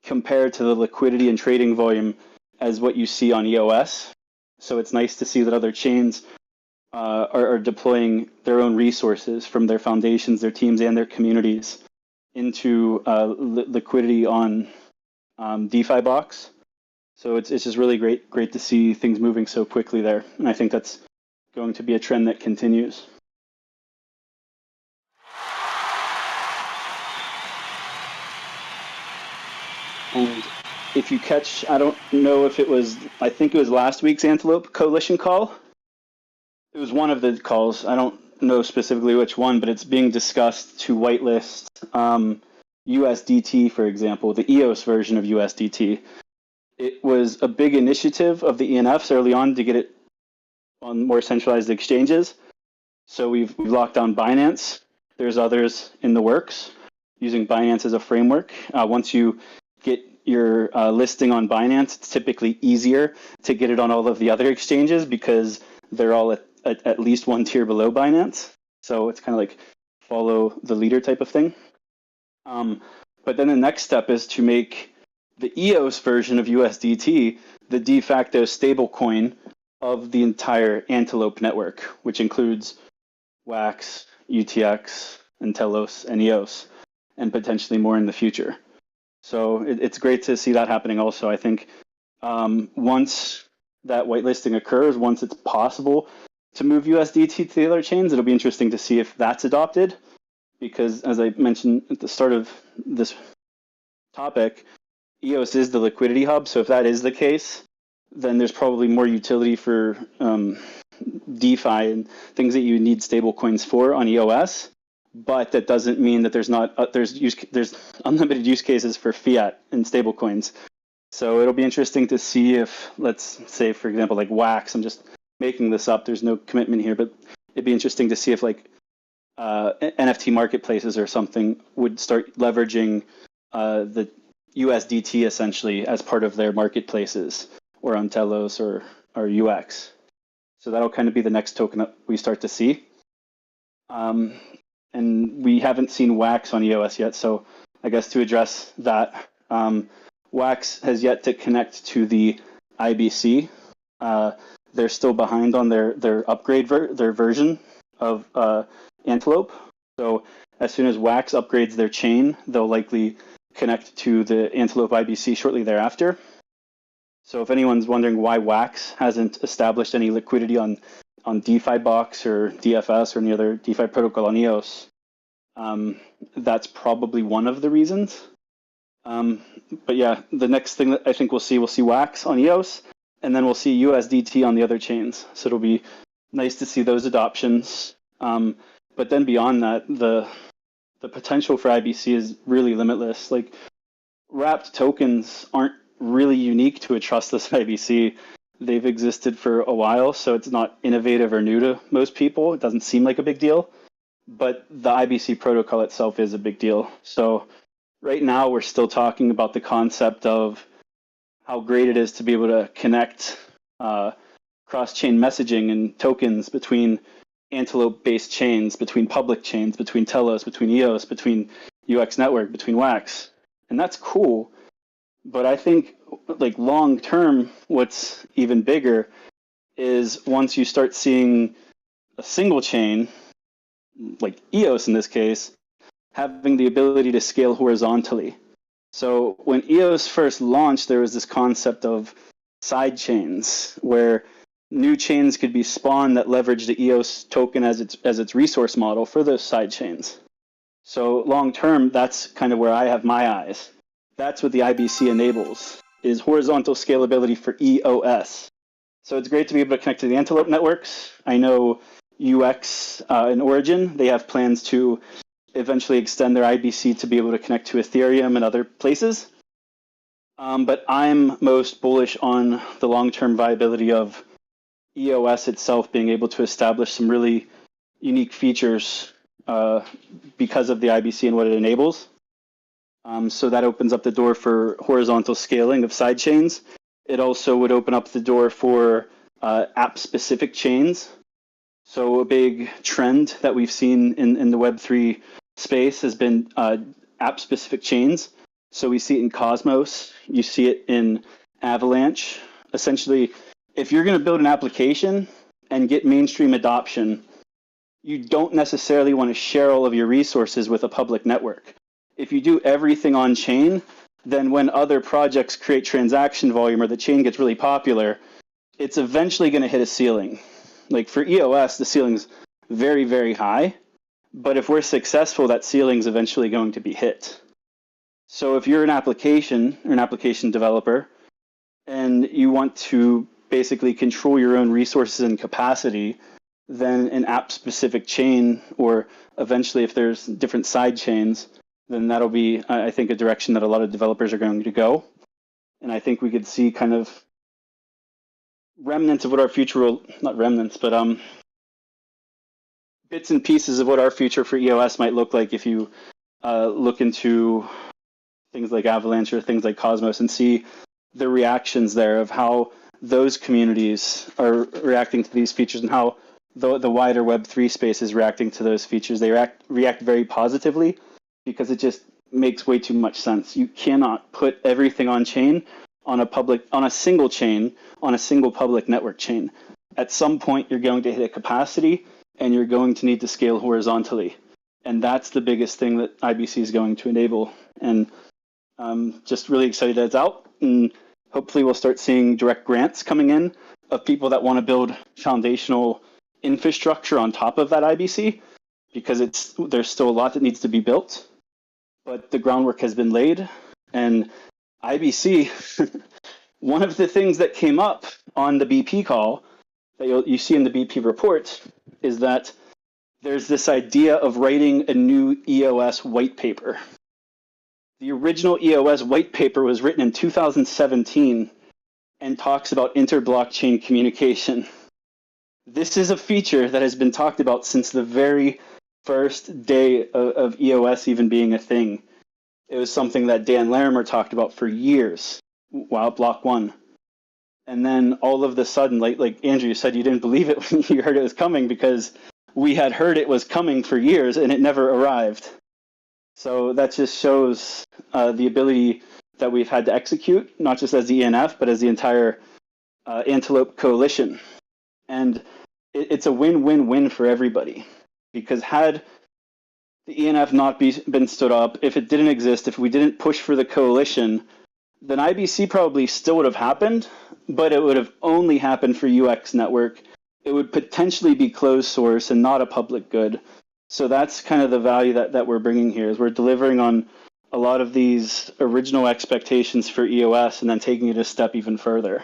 B: compare to the liquidity and trading volume as what you see on EOS. So it's nice to see that other chains are deploying their own resources from their foundations, their teams, and their communities into liquidity on Defibox. So it's just really great to see things moving so quickly there. And I think that's going to be a trend that continues. And if you catch, I don't know if it was, I think it was last week's Antelope Coalition call. It was one of the calls. I don't know specifically which one, but it's being discussed to whitelist USDT, for example, the EOS version of USDT. It was a big initiative of the ENFs early on to get it on more centralized exchanges. So we've locked down Binance. There's others in the works using Binance as a framework. Once you get your listing on Binance, it's typically easier to get it on all of the other exchanges because they're all at least one tier below Binance. So it's kind of like follow the leader type of thing. But then the next step is to make the EOS version of USDT the de facto stablecoin of the entire Antelope network, which includes Wax, UTX, Telos, and EOS, and potentially more in the future. So it's great to see that happening also. I think once that whitelisting occurs, once it's possible to move USDT to the other chains, it'll be interesting to see if that's adopted. Because as I mentioned at the start of this topic, EOS is the liquidity hub. So if that is the case, then there's probably more utility for DeFi and things that you need stablecoins for on EOS. But that doesn't mean that there's not there's unlimited use cases for fiat and stablecoins. So it'll be interesting to see if, let's say, for example, like Wax, I'm just making this up, there's no commitment here, but it'd be interesting to see if like NFT marketplaces or something would start leveraging the USDT essentially as part of their marketplaces or on Telos or UX. So that'll kind of be the next token that we start to see. And we haven't seen Wax on EOS yet, so I guess to address that, Wax has yet to connect to the IBC. They're still behind on their upgrade their version of Antelope. So as soon as Wax upgrades their chain, they'll likely connect to the Antelope IBC shortly thereafter. So if anyone's wondering why Wax hasn't established any liquidity on Defibox or DFS or any other DeFi protocol on EOS, that's probably one of the reasons. But yeah, the next thing that I think we'll see Wax on EOS, and then we'll see USDT on the other chains. So it'll be nice to see those adoptions. But then beyond that, the potential for IBC is really limitless. Like wrapped tokens aren't really unique to a trustless IBC. They've existed for a while, so it's not innovative or new to most people. It doesn't seem like a big deal, but the IBC protocol itself is a big deal. So right now we're still talking about the concept of how great it is to be able to connect cross-chain messaging and tokens between Antelope-based chains, between public chains, between Telos, between EOS, between UX Network, between Wax. And that's cool. But I think like long term, what's even bigger is once you start seeing a single chain, like EOS in this case, having the ability to scale horizontally. So when EOS first launched, there was this concept of side chains where new chains could be spawned that leverage the EOS token as its resource model for those side chains. So long term, that's kind of where I have my eyes. That's what the IBC enables, is horizontal scalability for EOS. So it's great to be able to connect to the Antelope networks. I know UX and Origin, they have plans to eventually extend their IBC to be able to connect to Ethereum and other places. But I'm most bullish on the long-term viability of EOS itself being able to establish some really unique features because of the IBC and what it enables. So that opens up the door for horizontal scaling of sidechains. It also would open up the door for app-specific chains. So a big trend that we've seen in the Web3 space has been app-specific chains. So we see it in Cosmos, you see it in Avalanche. Essentially, if you're going to build an application and get mainstream adoption, you don't necessarily want to share all of your resources with a public network. If you do everything on chain, then when other projects create transaction volume or the chain gets really popular, it's eventually going to hit a ceiling. Like for EOS, the ceiling's very, very high. But if we're successful, that ceiling's eventually going to be hit. So if you're an application or an application developer and you want to basically control your own resources and capacity, then an app-specific chain, or eventually if there's different side chains, then that'll be, I think, a direction that a lot of developers are going to go. And I think we could see kind of remnants of what our future will, not remnants, but bits and pieces of what our future for EOS might look like if you look into things like Avalanche or things like Cosmos and see the reactions there of how those communities are reacting to these features and how the wider Web3 space is reacting to those features. They react very positively because it just makes way too much sense. You cannot put everything on chain on a single chain, on a single public network chain. At some point, you're going to hit a capacity and you're going to need to scale horizontally. And that's the biggest thing that IBC is going to enable. And just really excited that it's out. And hopefully we'll start seeing direct grants coming in of people that want to build foundational infrastructure on top of that IBC, because there's still a lot that needs to be built, but the groundwork has been laid. And IBC, one of the things that came up on the BP call that you see in the BP report is that there's this idea of writing a new EOS white paper. The original EOS white paper was written in 2017 and talks about inter-blockchain communication. This is a feature that has been talked about since the very first day of EOS even being a thing. It was something that Dan Larimer talked about for years while at Block 1. And then all of the sudden, like Andrew said, you didn't believe it when you heard it was coming because we had heard it was coming for years and it never arrived. So that just shows the ability that we've had to execute, not just as the ENF, but as the entire Antelope coalition. And it's a win-win-win for everybody, because had the ENF not been stood up, if it didn't exist, if we didn't push for the coalition, then IBC probably still would have happened, but it would have only happened for UX Network. It would potentially be closed source and not a public good. So that's kind of the value that we're bringing here, is we're delivering on a lot of these original expectations for EOS and then taking it a step even further.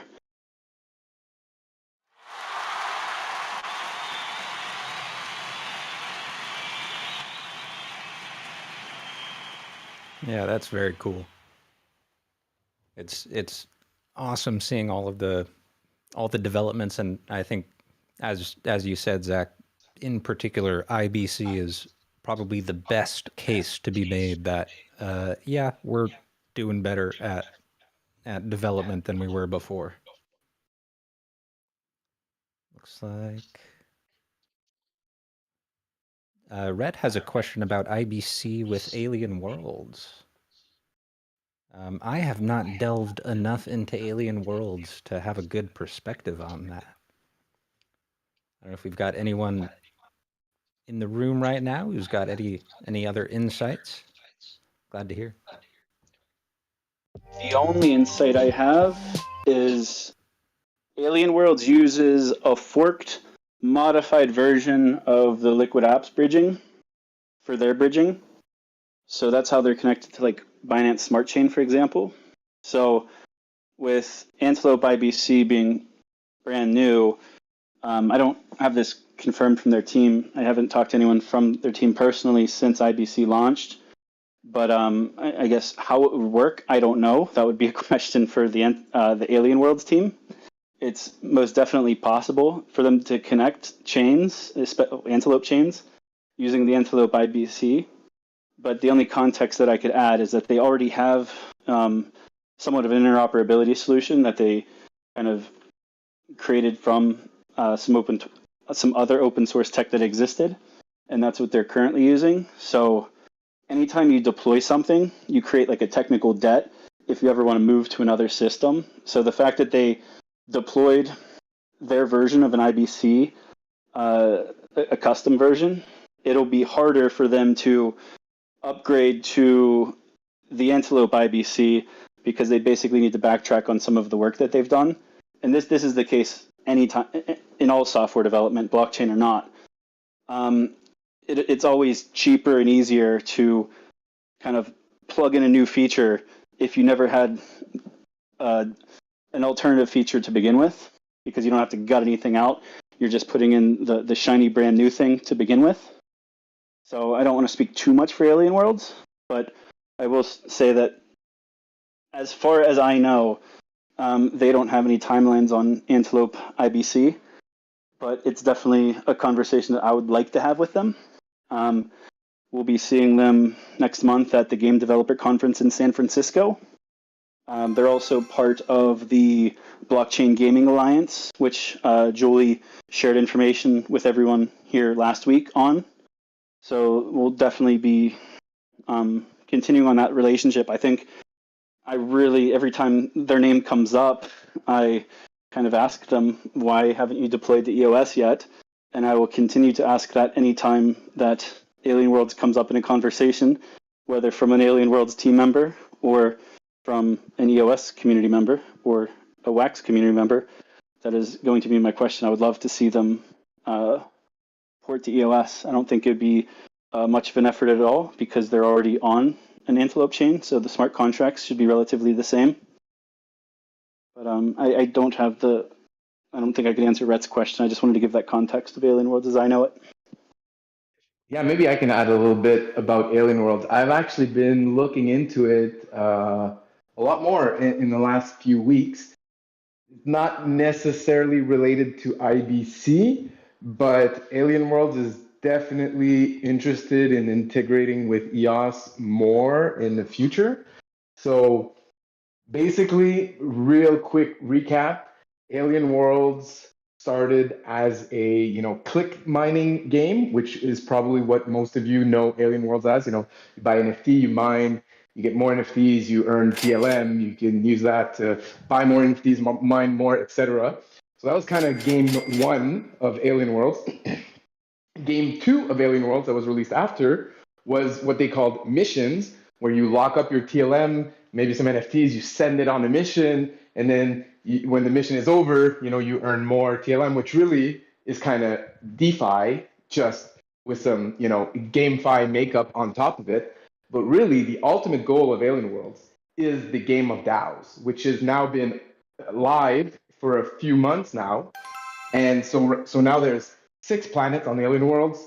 A: Yeah, that's very cool. It's awesome seeing all the developments, and I think as you said, Zach, in particular, IBC is probably the best case to be made that yeah, we're doing better at development than we were before. Looks like Rhett has a question about IBC with Alien Worlds. I have not delved enough into Alien Worlds to have a good perspective on that. I don't know if we've got anyone in the room right now who's got any other insights. Glad to hear.
B: The only insight I have is Alien Worlds uses a forked, modified version of the Liquid Apps bridging for their bridging. So that's how they're connected to like Binance Smart Chain, for example. So with Antelope IBC being brand new, I don't have this confirmed from their team. I haven't talked to anyone from their team personally since IBC launched. But I guess how it would work, I don't know. That would be a question for the Alien Worlds team. It's most definitely possible for them to connect chains, Antelope chains, using the Antelope IBC. But the only context that I could add is that they already have somewhat of an interoperability solution that they kind of created from some other open source tech that existed, and that's what they're currently using. So anytime you deploy something, you create like a technical debt if you ever want to move to another system. So the fact that they deployed their version of an IBC, a custom version, it'll be harder for them to upgrade to the Antelope IBC because they basically need to backtrack on some of the work that they've done. And this is the case anytime in all software development, blockchain or not. It's always cheaper and easier to kind of plug in a new feature if you never had an alternative feature to begin with, because you don't have to gut anything out. You're just putting in the shiny brand new thing to begin with. So I don't want to speak too much for Alien Worlds, but I will say that as far as I know, they don't have any timelines on Antelope IBC, but it's definitely a conversation that I would like to have with them. We'll be seeing them next month at the Game Developer Conference in San Francisco. They're also part of the Blockchain Gaming Alliance, which Julie shared information with everyone here last week on. So we'll definitely be continuing on that relationship. I think every time their name comes up, I kind of ask them, why haven't you deployed the EOS yet? And I will continue to ask that anytime that Alien Worlds comes up in a conversation, whether from an Alien Worlds team member or from an EOS community member or a WAX community member. That is going to be my question. I would love to see them port to EOS. I don't think it'd be much of an effort at all because they're already on an Antelope chain, so the smart contracts should be relatively the same. But I don't think I could answer Rhett's question. I just wanted to give that context of Alien Worlds as I know it.
F: Yeah, maybe I can add a little bit about Alien Worlds. I've actually been looking into it a lot more in the last few weeks. Not necessarily related to IBC, but Alien Worlds is definitely interested in integrating with EOS more in the future. So basically, real quick recap, Alien Worlds started as a click mining game, which is probably what most of you know Alien Worlds as. You buy an NFT, you mine, you get more NFTs, you earn TLM, you can use that to buy more NFTs, mine more, etc. So that was kind of game one of Alien Worlds. Game two of Alien Worlds that was released after was what they called missions, where you lock up your TLM, maybe some NFTs, you send it on a mission, and then when the mission is over, you earn more TLM, which really is kind of DeFi, just with some, GameFi makeup on top of it. But really, the ultimate goal of Alien Worlds is the game of DAOs, which has now been live for a few months now. And so now there's 6 planets on the Alien Worlds.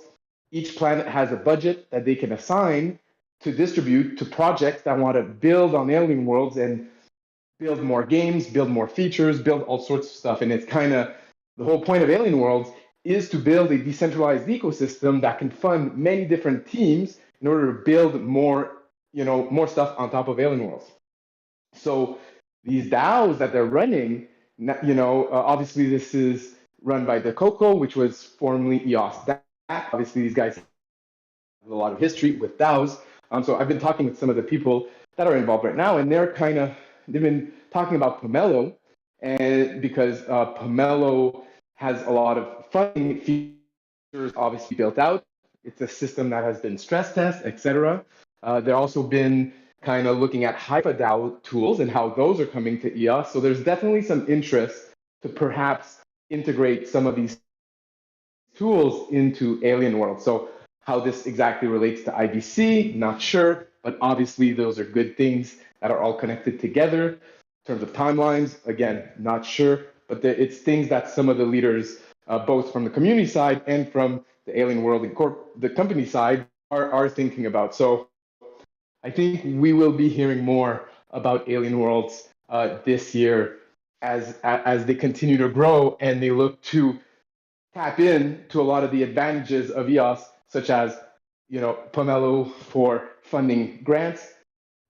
F: Each planet has a budget that they can assign to distribute to projects that want to build on Alien Worlds and build more games, build more features, build all sorts of stuff. And it's kind of the whole point of Alien Worlds is to build a decentralized ecosystem that can fund many different teams in order to build more, more stuff on top of Alien Worlds. So these DAOs that they're running, obviously this is run by the Coco, which was formerly EOS. Obviously these guys have a lot of history with DAOs. So I've been talking with some of the people that are involved right now, and they've been talking about Pomelo, and because Pomelo has a lot of funding features obviously built out. It's a system that has been stress tested, etc. They've also been kind of looking at HyperDAO tools and how those are coming to EOS. So there's definitely some interest to perhaps integrate some of these tools into Alien World. So how this exactly relates to IBC, not sure, but obviously those are good things that are all connected together. In terms of timelines, again, not sure, but it's things that some of the leaders both from the community side and from the Alien World and the company side are thinking about. So I think we will be hearing more about Alien Worlds this year as they continue to grow and they look to tap in to a lot of the advantages of EOS, such as Pomelo for funding grants,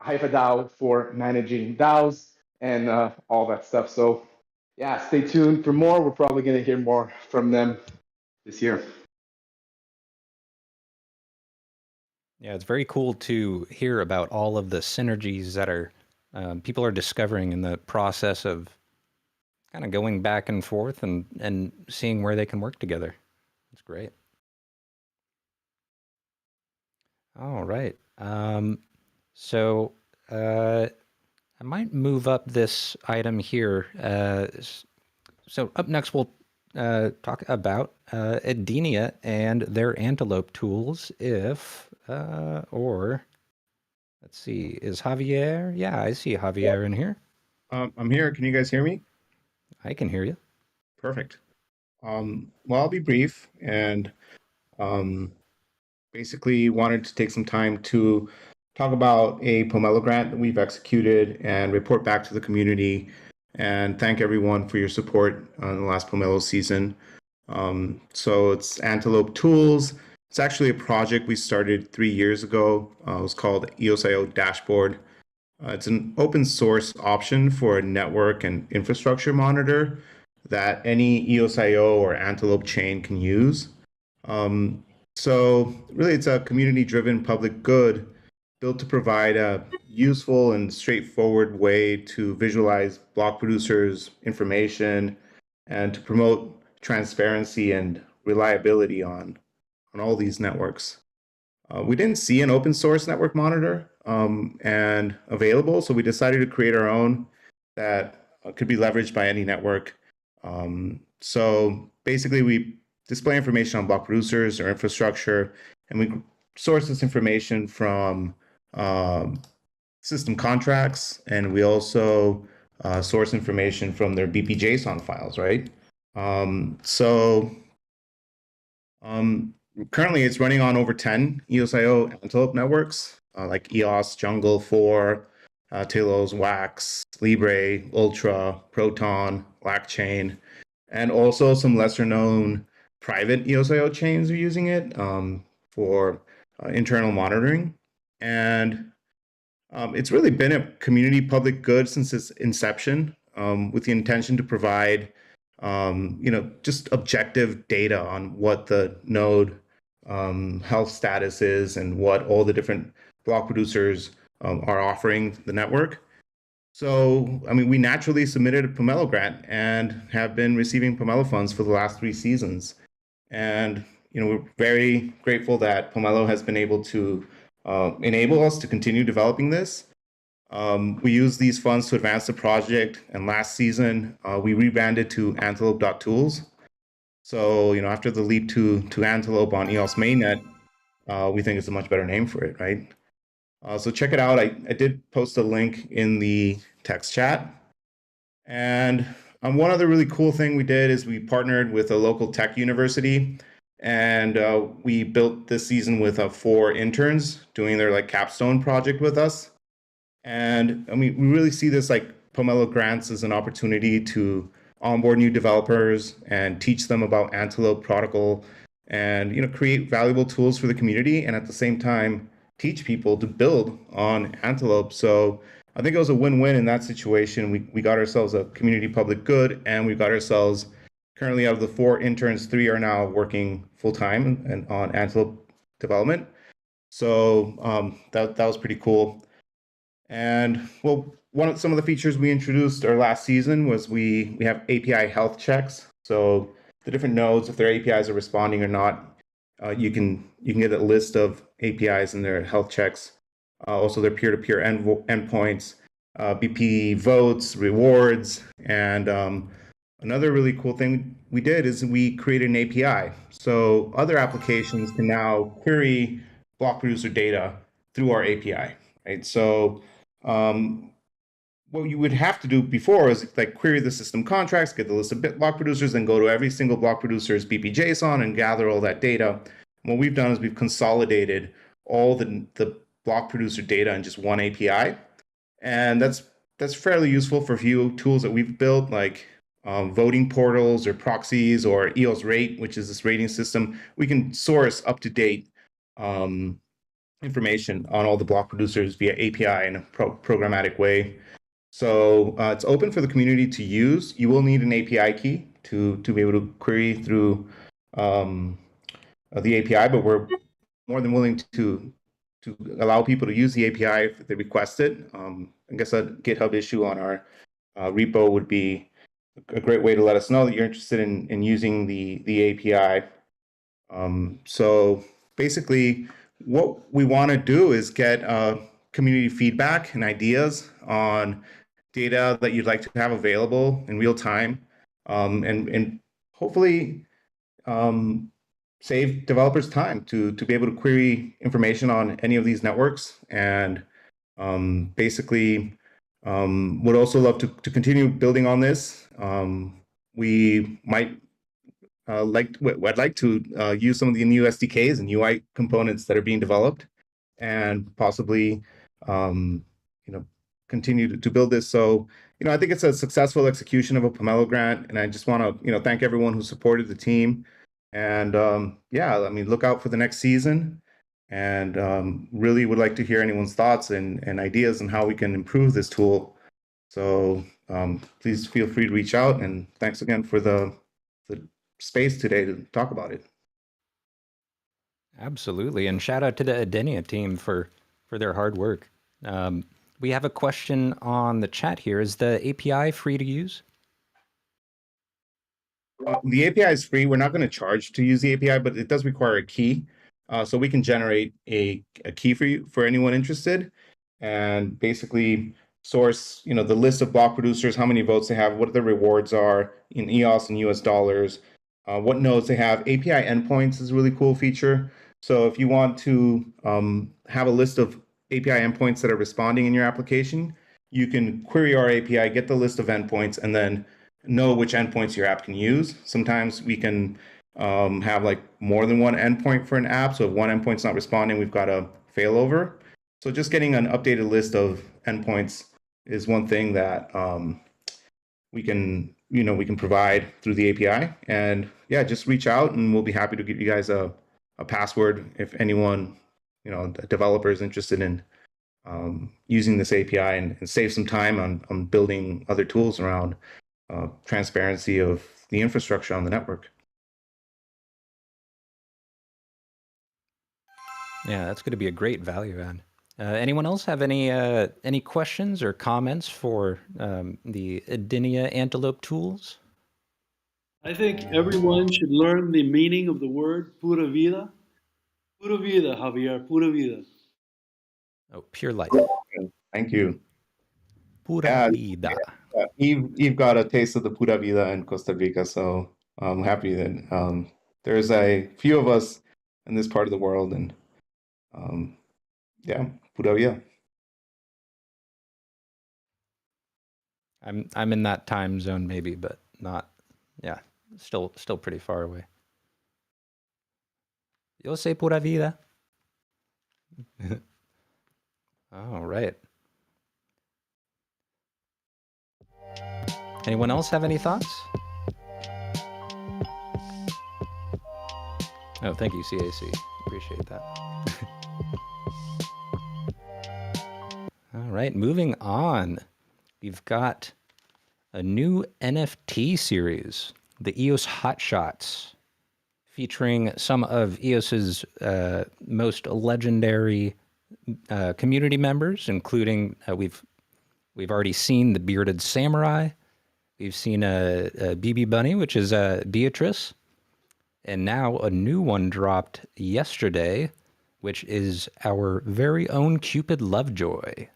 F: HyperDAO for managing DAOs, and all that stuff. So yeah, stay tuned for more. We're probably going to hear more from them this year.
A: Yeah, it's very cool to hear about all of the synergies that are people are discovering in the process of kind of going back and forth and seeing where they can work together. It's great. All right. So I might move up this item here. So up next, we'll talk about Edenia and their Antelope tools. Or let's see, is Xavier? Yeah, I see Xavier in here.
D: I'm here. Can you guys hear me?
A: I can hear you.
D: Perfect. Well, I'll be brief and basically wanted to take some time to talk about a Pomelo grant that we've executed and report back to the community and thank everyone for your support on the last Pomelo season. So it's Antelope Tools. It's actually a project we started 3 years ago. It was called EOSIO Dashboard. It's an open source option for a network and infrastructure monitor that any EOSIO or Antelope chain can use. So really, it's a community-driven public good built to provide a useful and straightforward way to visualize block producers' information and to promote transparency and reliability on all these networks. We didn't see an open source network monitor and available, so we decided to create our own that could be leveraged by any network. So basically, we display information on block producers or infrastructure, and we source this information from system contracts, and we also source information from their BP-JSON files, right? Currently, it's running on over 10 EOSIO Antelope networks, like EOS, Jungle, 4, Telos, Wax, Libre, Ultra, Proton, LackChain, and also some lesser-known private EOSIO chains are using it for internal monitoring. And it's really been a community public good since its inception, with the intention to provide just objective data on what the node health status is and what all the different block producers are offering the network. So, I mean, we naturally submitted a Pomelo grant and have been receiving Pomelo funds for the last 3 seasons. And, we're very grateful that Pomelo has been able to enable us to continue developing this. We use these funds to advance the project, and last season we rebranded to Antelope.tools. So, after the leap to Antelope on EOS mainnet, we think it's a much better name for it, right? So check it out. I did post a link in the text chat. And one other really cool thing we did is we partnered with a local tech university, and we built this season with 4 interns doing their capstone project with us. And we really see this Pomelo grants as an opportunity to onboard new developers and teach them about Antelope protocol and create valuable tools for the community, and at the same time teach people to build on Antelope. So I think it was a win-win in that situation. We got ourselves a community public good, and we got ourselves, currently out of the 4 interns, 3 are now working full-time and on Antelope development. So that was pretty cool. And well, some of the features we introduced our last season was we have API health checks. So the different nodes, if their APIs are responding or not, you can get a list of APIs and their health checks. Also their peer-to-peer endpoints, BP votes, rewards, and another really cool thing we did is we created an API. So other applications can now query block producer data through our API, right? So what you would have to do before is like query the system contracts, get the list of block producers, and go to every single block producer's BPJSON and gather all that data. And what we've done is we've consolidated all the block producer data in just one API. And that's fairly useful for a few tools that we've built, like voting portals or proxies or EOS Rate, which is this rating system. We can source up-to-date information on all the block producers via API in a programmatic way. So it's open for the community to use. You will need an API key to be able to query through the API, but we're more than willing to allow people to use the API if they request it. I guess a GitHub issue on our repo would be a great way to let us know that you're interested in using the API. So basically, what we want to do is get community feedback and ideas on data that you'd like to have available in real time, and hopefully save developers time to be able to query information on any of these networks. And basically would also love to continue building on this. We might I'd like to use some of the new SDKs and UI components that are being developed, and possibly continue to build this. So I think it's a successful execution of a Pomelo grant, and I just want to thank everyone who supported the team. And look out for the next season, and really would like to hear anyone's thoughts and ideas on how we can improve this tool. So please feel free to reach out, and thanks again for the space today to talk about it.
A: Absolutely, and shout out to the Edenia team for their hard work. We have a question on the chat here. Is the API free to use?
D: The API is free. We're not going to charge to use the API, but it does require a key. So we can generate a key for anyone interested, and basically source the list of block producers, how many votes they have, what the rewards are in EOS and US dollars, what nodes they have. API endpoints is a really cool feature. So if you want to have a list of API endpoints that are responding in your application, you can query our API, get the list of endpoints, and then know which endpoints your app can use. Sometimes we can have like more than one endpoint for an app. So if one endpoint's not responding, we've got a failover. So just getting an updated list of endpoints is one thing that we can provide through the API. And yeah, just reach out and we'll be happy to give you guys a password if anyone, a developer is interested in using this API and save some time on building other tools around transparency of the infrastructure on the network.
A: Yeah, that's going to be a great value add. Anyone else have any questions or comments for the Edina Antelope tools?
G: I think everyone should learn the meaning of the word pura vida. Pura vida, Javier, pura vida.
A: Oh, pure life.
D: Thank you.
A: Pura vida.
D: Yves got a taste of the pura vida in Costa Rica, so I'm happy that there's a few of us in this part of the world, and pura vida.
A: I'm in that time zone maybe, but not. Yeah, still pretty far away. Yo sé pura vida. All right. Anyone else have any thoughts? Oh, thank you, CAC. Appreciate that. All right, moving on. We've got a new NFT series, the EOS Hot Shots, featuring some of EOS's most legendary community members, including we've already seen the Bearded Samurai. We've seen a BB Bunny, which is Beatrice. And now a new one dropped yesterday, which is our very own Cupid Lovejoy.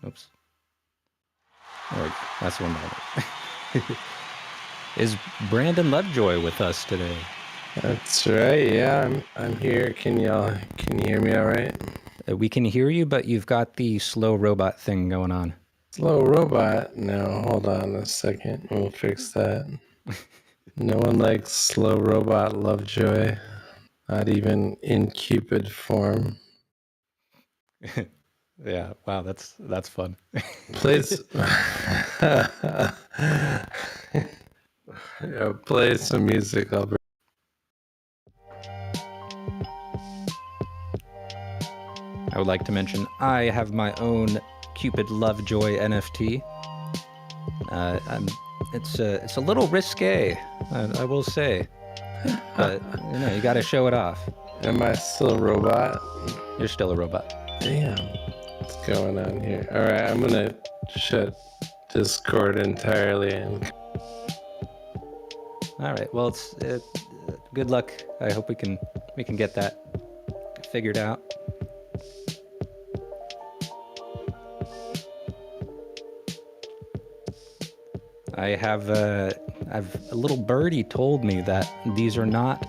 A: Oops. Oh, that's one moment. Is Brandon Lovejoy with us today?
H: That's right. Yeah, I'm here. Can you hear me all right?
A: We can hear you, but you've got the slow robot thing going on.
H: Slow robot? No, hold on a second. We'll fix that. No one likes slow robot Lovejoy. Not even in Cupid form.
A: Yeah, wow, that's fun.
H: Plays play some music, Albert.
A: I would like to mention I have my own Cupid Lovejoy NFT. It's a little risque, I will say, but you got to show it off.
H: Am I still a robot?
A: You're still a robot.
H: Damn, what's going on here? All right, I'm gonna shut Discord entirely and.
A: All right. Well, it's good luck. I hope we can get that figured out. I have a little birdie told me that these are not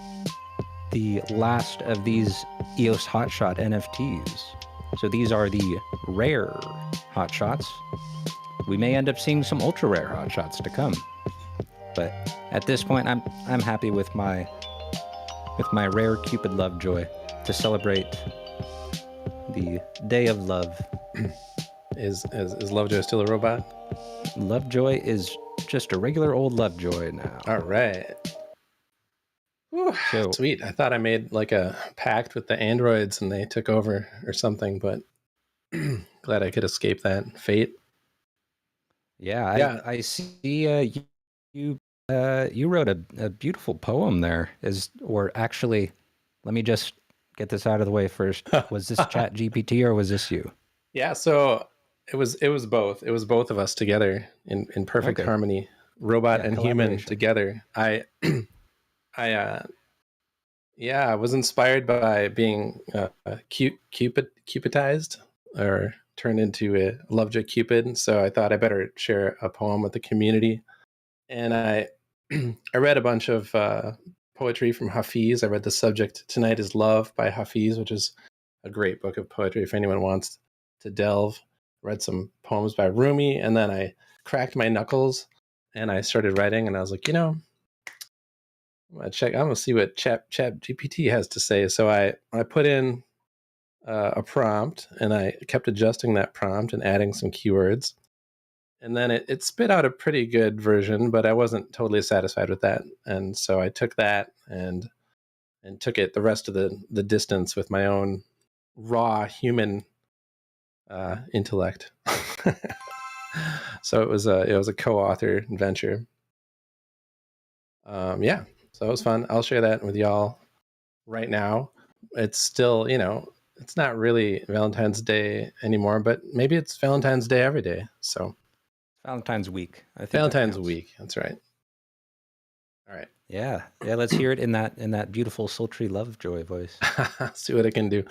A: the last of these EOS Hot Shot NFTs. So these are the rare Hot Shots. We may end up seeing some ultra rare Hot Shots to come. But at this point, I'm happy with my rare Cupid Lovejoy to celebrate the Day of Love.
H: Is Lovejoy still a robot?
A: Lovejoy is just a regular old Lovejoy now.
H: All right. Whew,
A: So-
H: sweet. I thought I made like a pact with the androids and they took over or something, but glad I could escape that fate.
A: Yeah, I see. You wrote a beautiful poem there. Or actually, let me just get this out of the way first. Was this Chat GPT or was this you?
H: Yeah, so it was both. It was both of us together in perfect
A: Okay.
H: harmony, robot
A: Yeah,
H: and human
A: collaboration.
H: together. I was inspired by being cupidized or turned into a Lovejoy Cupid. So I thought I better share a poem with the community. And I read a bunch of poetry from Hafiz. I read The Subject Tonight is Love by Hafiz, which is a great book of poetry if anyone wants to delve. Read some poems by Rumi, and then I cracked my knuckles and I started writing, and I was like, I'm gonna see what Chat GPT has to say. So I put in a prompt, and I kept adjusting that prompt and adding some keywords. And then it spit out a pretty good version, but I wasn't totally satisfied with that. And so I took that and took it the rest of the distance with my own raw human intellect. So it was a co-author venture. Yeah, so it was fun. I'll share that with y'all right now. It's still, it's not really Valentine's Day anymore, but maybe it's Valentine's Day every day. So
A: Valentine's week. I think that
H: Valentine's
A: counts.
H: week. That's right. All right.
A: Yeah. Let's hear it in that beautiful sultry Lovejoy voice.
H: See what I can do.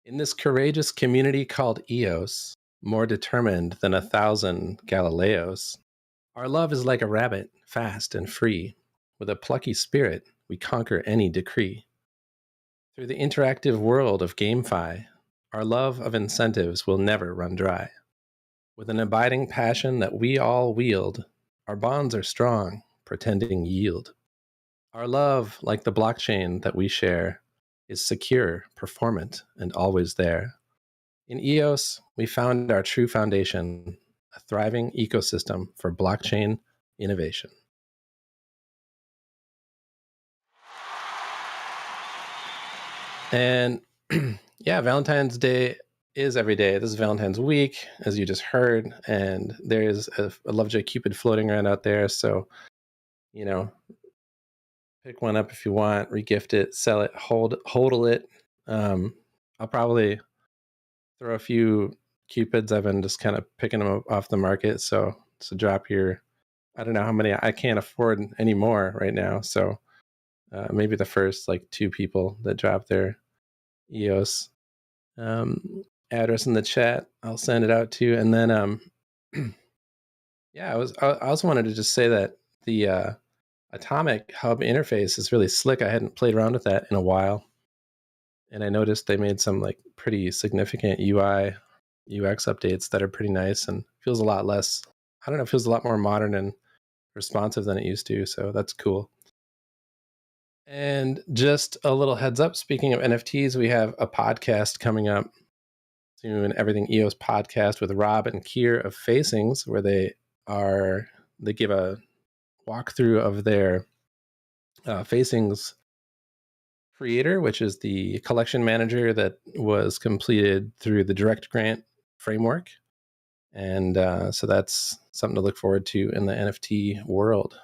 H: In this courageous community called EOS, more determined than 1,000 Galileos, our love is like a rabbit, fast and free. With a plucky spirit, we conquer any decree. Through the interactive world of GameFi, our love of incentives will never run dry. With an abiding passion that we all wield, our bonds are strong, pretending yield. Our love, like the blockchain that we share, is secure, performant, and always there. In EOS, we found our true foundation, a thriving ecosystem for blockchain innovation. And yeah, Valentine's Day is every day. This is Valentine's week, as you just heard, and there's a Lovejoy Cupid floating around out there. So, pick one up if you want, regift it, sell it, hodl it. I'll probably throw a few Cupids. I've been just kind of picking them up off the market. So drop your, I don't know how many, I can't afford any more right now. So maybe the first 2 people that drop their EOS address in the chat, I'll send it out to you. And then, yeah, I also wanted to just say that the Atomic Hub interface is really slick. I hadn't played around with that in a while. and I noticed they made some like pretty significant UI UX updates that are pretty nice and feels a lot less, I don't know, feels a lot more modern and responsive than it used to. So that's cool. And just a little heads up, speaking of NFTs, we have a podcast coming up soon, Everything EOS podcast with Rob and Kier of Facings, where they give a walkthrough of their Facings Creator, which is the collection manager that was completed through the direct grant framework. And so that's something to look forward to in the NFT world.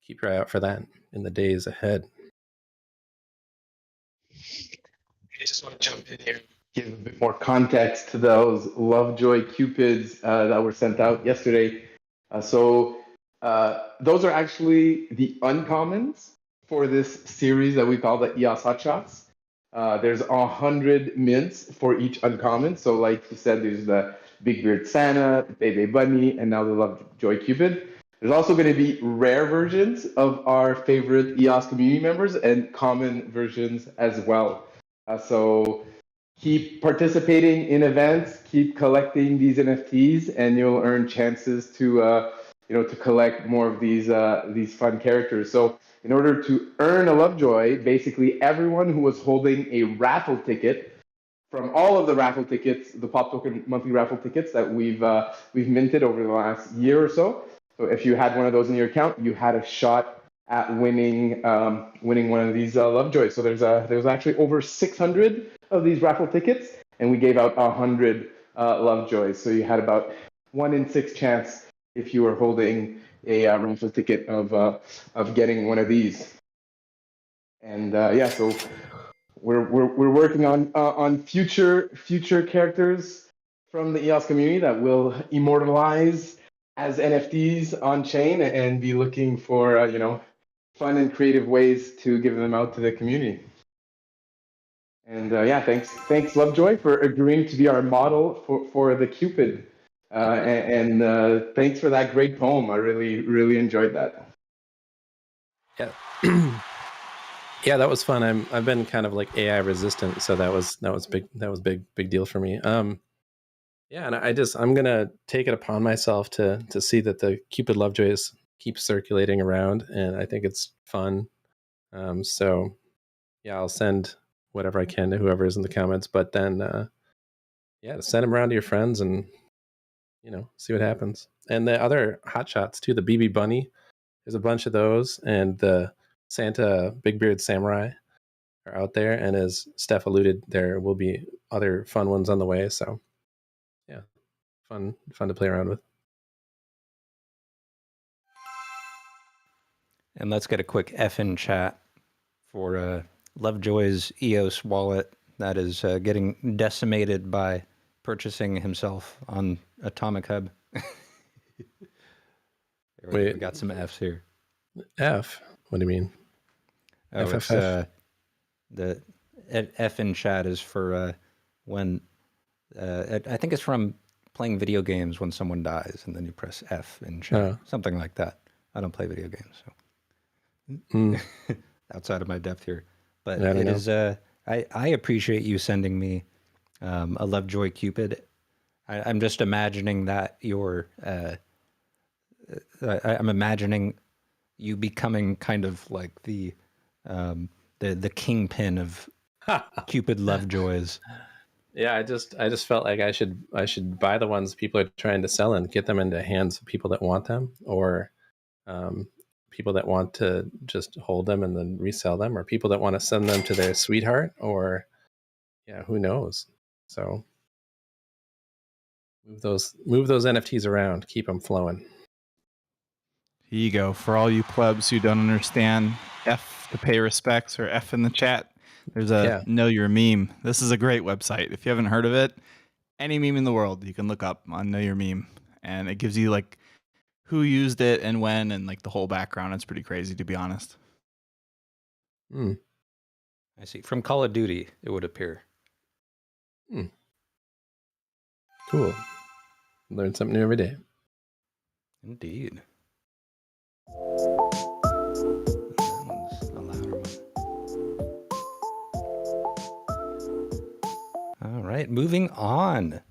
H: Keep your eye out for that in the days ahead.
F: I just want to jump in here, give a bit more context to those Lovejoy Cupids that were sent out yesterday. So those are actually the uncommons for this series that we call the EOS Hot Shots. There's 100 mints for each uncommon. So like you said, there's the Big Beard Santa, the Baby Bunny, and now the Lovejoy Cupid. There's also going to be rare versions of our favorite EOS community members and common versions as well. So keep participating in events, keep collecting these NFTs, and you'll earn chances to to collect more of these fun characters. So in order to earn a Lovejoy, basically everyone who was holding a raffle ticket from all of the raffle tickets, the Pop Token monthly raffle tickets that we've minted over the last year or so. So if you had one of those in your account, you had a shot at winning one of these Lovejoys. So there's actually over 600 of these raffle tickets, and we gave out 100 Lovejoys. So you had about 1 in 6 chance if you were holding a raffle ticket of getting one of these. And so we're working on future characters from the EOS community that will immortalize as NFTs on chain and be looking for fun and creative ways to give them out to the community. And thanks Lovejoy for agreeing to be our model for the Cupid. And thanks for that great poem. I really enjoyed that.
H: Yeah. Yeah, that was fun. I've been kind of like AI resistant, so that was big deal for me. Yeah, and I'm gonna take it upon myself to see that the Cupid Lovejoys keep circulating around, and I think it's fun. So yeah, I'll send whatever I can to whoever is in the comments, but then send them around to your friends and see what happens. And the other hot shots too, the BB Bunny, there's a bunch of those, and the Santa Big Beard Samurai are out there, and as Steph alluded, there will be other fun ones on the way. So yeah, fun to play around with.
A: And let's get a quick F in chat for Lovejoy's EOS wallet that is getting decimated by purchasing himself on Atomic Hub. We got some Fs here.
H: F? What do you mean?
A: Oh, FFF? The F in chat is for when I think it's from playing video games when someone dies, and then you press F in chat, something like that. I don't play video games, so outside of my depth here. But it is. I appreciate you sending me a Lovejoy Cupid. I'm just imagining that you're. I'm imagining you becoming kind of like the kingpin of Cupid Lovejoys.
H: Yeah, I just felt like I should buy the ones people are trying to sell and get them into hands of people that want them, or people that want to just hold them and then resell them, or people that want to send them to their sweetheart, or who knows. So move those NFTs around, keep them flowing.
I: Here you go. For all you plebs who don't understand F to pay respects, or F in the chat, there's a Know Your Meme. This is a great website. If you haven't heard of it, any meme in the world you can look up on Know Your Meme, and it gives you like who used it and when, and like the whole background. It's pretty crazy, to be honest.
A: I see. From Call of Duty, it would appear.
H: Cool. Learn something new every day.
A: Indeed. That one's a louder one. right, moving on.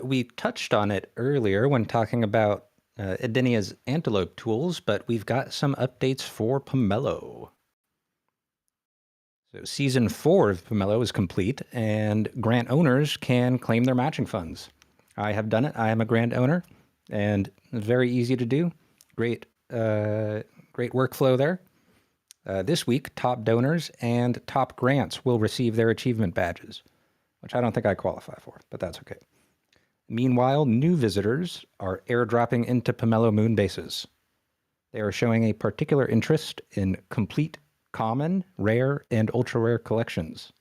A: We touched on it earlier when talking about Edenia's Antelope tools, but we've got some updates for Pomelo. So Season 4 of Pomelo is complete, and grant owners can claim their matching funds. I have done it. I am a grant owner, and it's very easy to do. Great workflow there. This week, top donors and top grants will receive their achievement badges, which I don't think I qualify for, but that's okay. Meanwhile, new visitors are airdropping into Pomelo moon bases. They are showing a particular interest in complete, common, rare, and ultra-rare collections.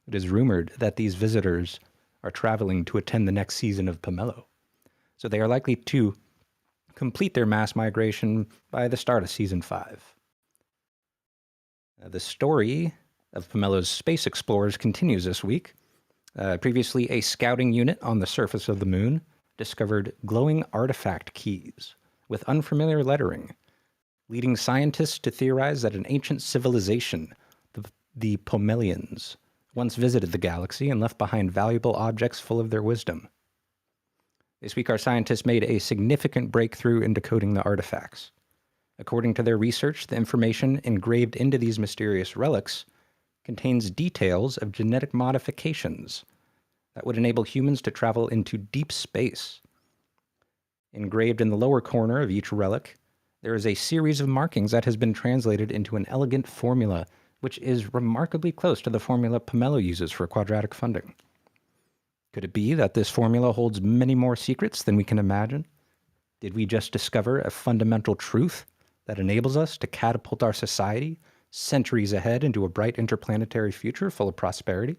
A: It is rumored that these visitors are traveling to attend the next season of Pomelo, so they are likely to complete their mass migration by the start of Season 5. The story of Pomelo's space explorers continues this week. Previously, a scouting unit on the surface of the moon discovered glowing artifact keys with unfamiliar lettering, leading scientists to theorize that an ancient civilization, the Pomelians, once visited the galaxy and left behind valuable objects full of their wisdom. This week, our scientists made a significant breakthrough in decoding the artifacts. According to their research, the information engraved into these mysterious relics contains details of genetic modifications that would enable humans to travel into deep space. Engraved in the lower corner of each relic, there is a series of markings that has been translated into an elegant formula, which is remarkably close to the formula Pomelo uses for quadratic funding. Could it be that this formula holds many more secrets than we can imagine? Did we just discover a fundamental truth that enables us to catapult our society centuries ahead into a bright interplanetary future full of prosperity?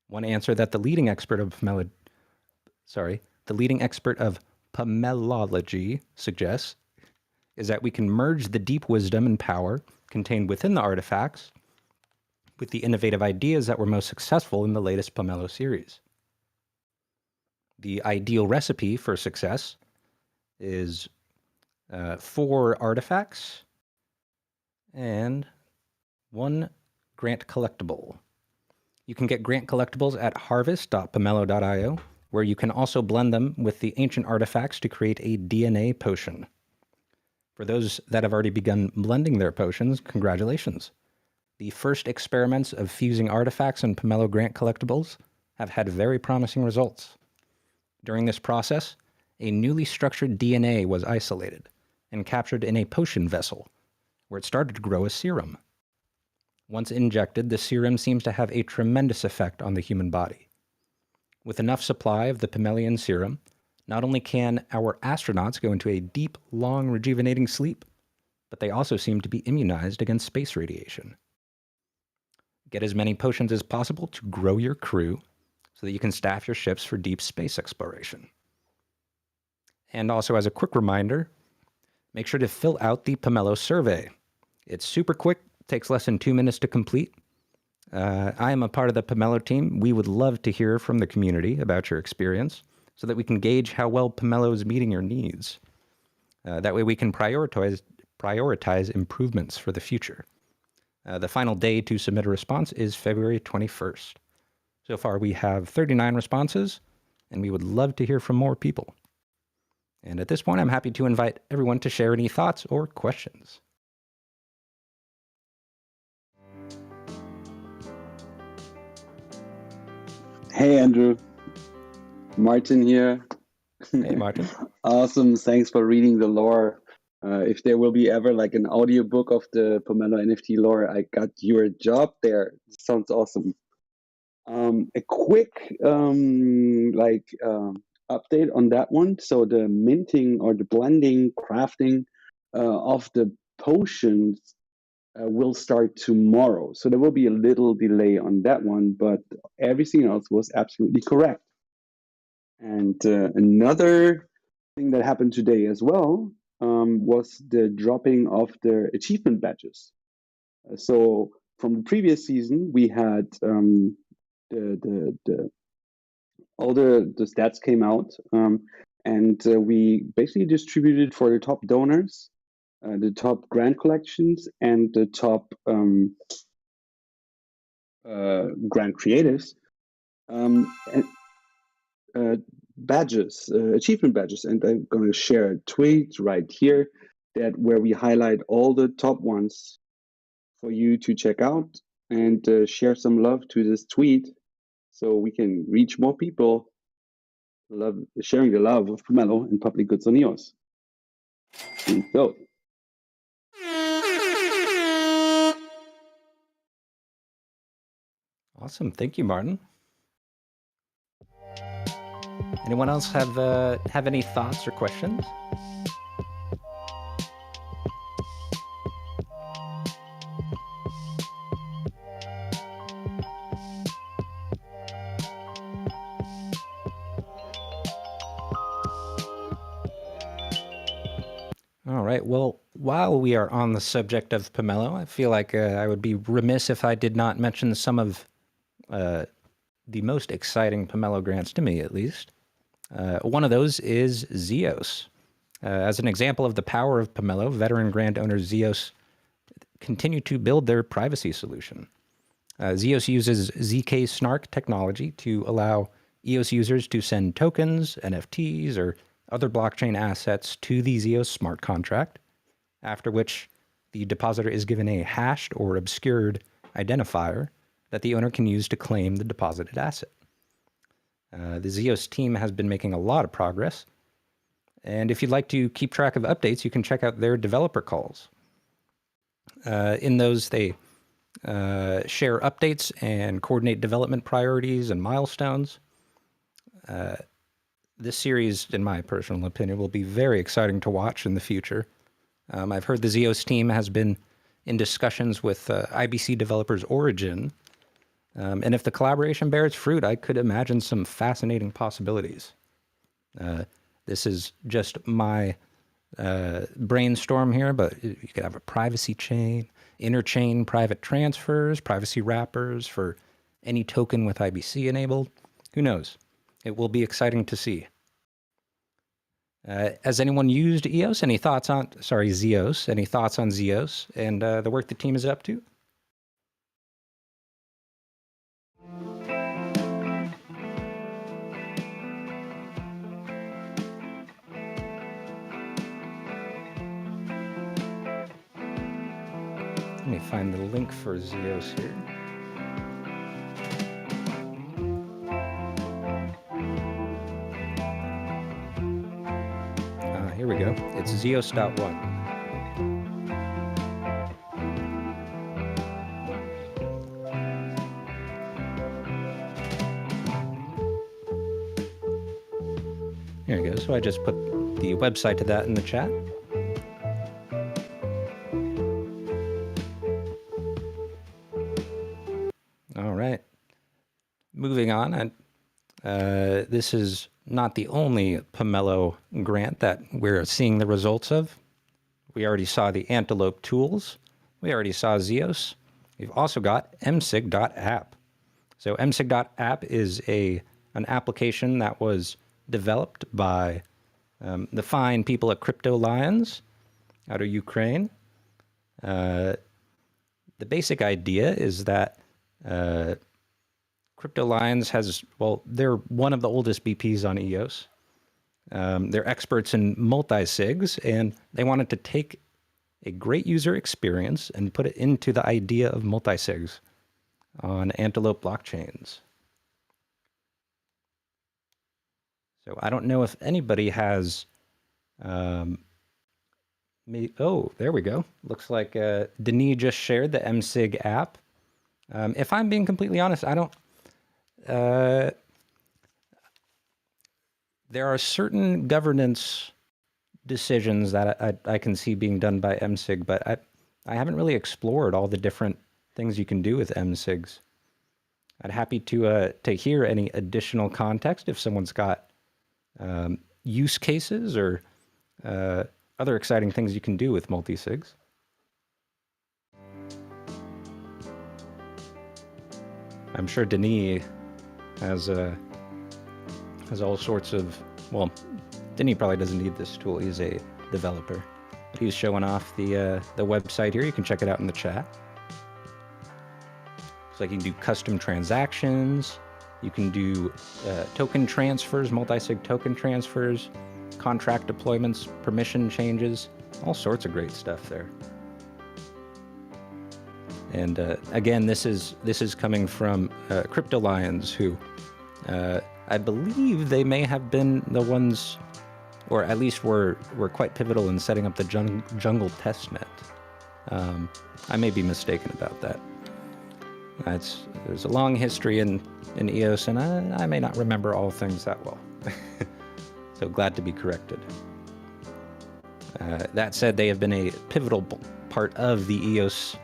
A: One answer that the leading expert of Pomelology suggests is that we can merge the deep wisdom and power contained within the artifacts with the innovative ideas that were most successful in the latest Pomelo series. The ideal recipe for success is 4 artifacts and 1 grant collectible. You can get grant collectibles at harvest.pomelo.io, where you can also blend them with the ancient artifacts to create a DNA potion. For those that have already begun blending their potions, congratulations. The first experiments of fusing artifacts and Pomelo grant collectibles have had very promising results. During this process, a newly structured DNA was isolated and captured in a potion vessel, where it started to grow a serum. Once injected, the serum seems to have a tremendous effect on the human body. With enough supply of the Pomelian serum, not only can our astronauts go into a deep, long, rejuvenating sleep, but they also seem to be immunized against space radiation. Get as many potions as possible to grow your crew so that you can staff your ships for deep space exploration. And also, as a quick reminder, make sure to fill out the Pomelo survey. It's super quick, takes less than 2 minutes to complete. I am a part of the Pomelo team. We would love to hear from the community about your experience so that we can gauge how well Pomelo is meeting your needs. That way we can prioritize improvements for the future. The final day to submit a response is February 21st. So far, we have 39 responses, and we would love to hear from more people. And at this point, I'm happy to invite everyone to share any thoughts or questions.
C: Hey, Andrew. Martin here.
A: Hey, Martin.
C: Awesome. Thanks for reading the lore. If there will be ever like an audiobook of the Pomelo NFT lore, I got your job there. Sounds awesome. A quick update on that one. So the minting or the blending, crafting of the potions will start tomorrow. So there will be a little delay on that one, but everything else was absolutely correct. And another thing that happened today as well was the dropping of the achievement badges. So from the previous season, we had all the stats came out, and we basically distributed for the top donors, the top grant collections, and the top grant creatives, and, badges, achievement badges. And I'm going to share a tweet right here where we highlight all the top ones for you to check out, and share some love to this tweet so we can reach more people sharing the love of Pomelo and public goods on EOS. Here we go.
A: Awesome. Thank you, Martin. Anyone else have any thoughts or questions? All right. Well, while we are on the subject of Pomelo, I feel like I would be remiss if I did not mention some of the most exciting Pomelo grants, to me at least. One of those is ZEOS. As an example of the power of Pomelo, veteran grant owners ZEOS continue to build their privacy solution. ZEOS uses ZK Snark technology to allow EOS users to send tokens, NFTs, or other blockchain assets to the ZEOS smart contract, after which the depositor is given a hashed or obscured identifier that the owner can use to claim the deposited asset. The ZEOS team has been making a lot of progress, and if you'd like to keep track of updates, you can check out their developer calls. In those, they share updates and coordinate development priorities and milestones. This series, in my personal opinion, will be very exciting to watch in the future. I've heard the ZEOS team has been in discussions with IBC developers Origin, and if the collaboration bears fruit, I could imagine some fascinating possibilities. This is just my brainstorm here, but you could have a privacy chain, interchain private transfers, privacy wrappers for any token with IBC enabled. Who knows? It will be exciting to see. Has anyone used EOS? Any thoughts on, ZEOS? Any thoughts on ZEOS and the work the team is up to? Let me find the link for ZEOS here. Here we go. It's ZEOS.1. Here we go. So I just put the website to that in the chat. All right. Moving on. This is not the only Pomelo grant that we're seeing the results of. We already saw the Antelope tools. We already saw ZEOS. We've also got Msig.app. So Msig.app is an application that was developed by the fine people at Crypto Lions out of Ukraine. The basic idea is that Crypto Lions they're one of the oldest BPs on EOS. They're experts in multi-sigs, and they wanted to take a great user experience and put it into the idea of multi-sigs on Antelope blockchains. So I don't know if anybody has... oh, there we go. Looks like Denis just shared the Msig app. If I'm being completely honest, I don't... there are certain governance decisions that I can see being done by Msig, but I haven't really explored all the different things you can do with Msigs. I'd happy to hear any additional context if someone's got use cases or other exciting things you can do with multi-sigs. I'm sure Denis has all sorts of, well, Denis probably doesn't need this tool. He's a developer. But he's showing off the website here. You can check it out in the chat. So you can do custom transactions, you can do token transfers, multi-sig token transfers, contract deployments, permission changes, all sorts of great stuff there. And again, this is coming from Crypto Lions, who I believe they may have been the ones, or at least were quite pivotal in setting up the jungle testnet. I may be mistaken about that. There's a long history in EOS, and I may not remember all things that well. So glad to be corrected. That said, they have been a pivotal part of the EOS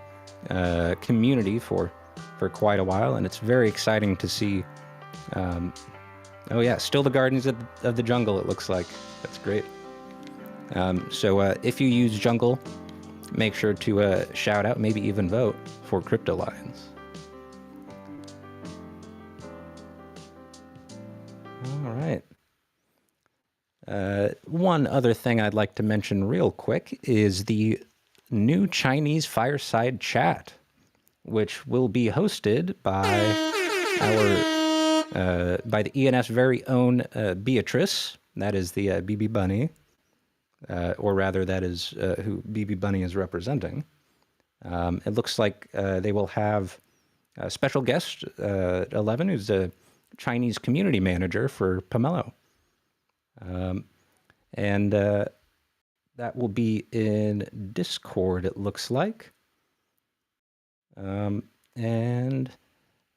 A: community for quite a while, and it's very exciting to see. Oh yeah, still the Guardians of the Jungle, it looks like. That's great. So if you use Jungle, make sure to shout out, maybe even vote for Crypto Lions. All right. One other thing I'd like to mention real quick is the new Chinese Fireside Chat, which will be hosted by by the ENS very own Beatrice. That is the BB Bunny, or rather, that is who BB Bunny is representing. It looks like they will have a special guest, 11, who's the Chinese community manager for Pomelo. And that will be in Discord, it looks like. And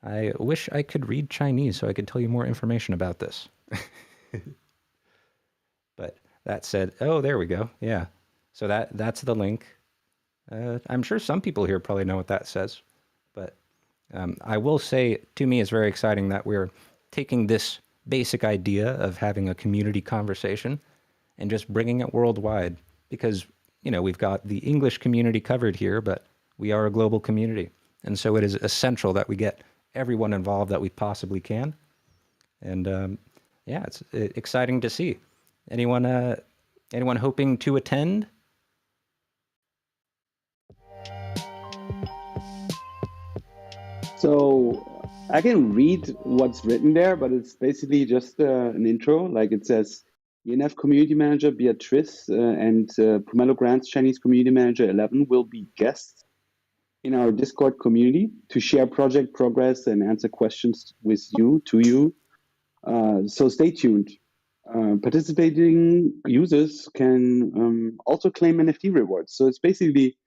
A: I wish I could read Chinese so I could tell you more information about this. But that said, oh, there we go. Yeah. So that's the link. I'm sure some people here probably know what that says. But I will say, to me, it's very exciting that we're taking this basic idea of having a community conversation and just bringing it worldwide, because, you know, we've got the English community covered here, but we are a global community. And so it is essential that we get everyone involved that we possibly can. And yeah, it's exciting to see. Anyone hoping to attend?
C: So I can read what's written there, but it's basically just an intro. Like it says, ENF Community Manager Beatrice and Pomelo Grants Chinese Community Manager 11 will be guests in our Discord community to share project progress and answer questions to you. So stay tuned. Participating users can also claim NFT rewards. So it's basically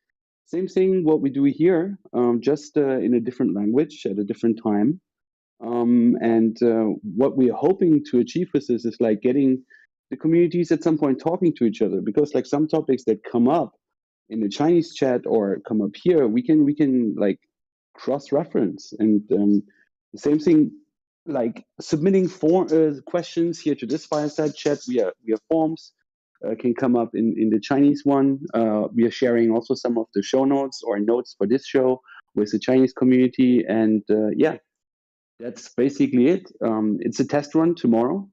C: same thing what we do here, just in a different language at a different time. And what we're hoping to achieve with this is like getting the communities at some point talking to each other, because like some topics that come up in the Chinese chat or come up here, we can like cross-reference. And the same thing, like submitting questions here to this Fireside Chat via forms can come up in the Chinese one. We are sharing also some of the show notes or notes for this show with the Chinese community. And yeah, that's basically it. It's a test run tomorrow.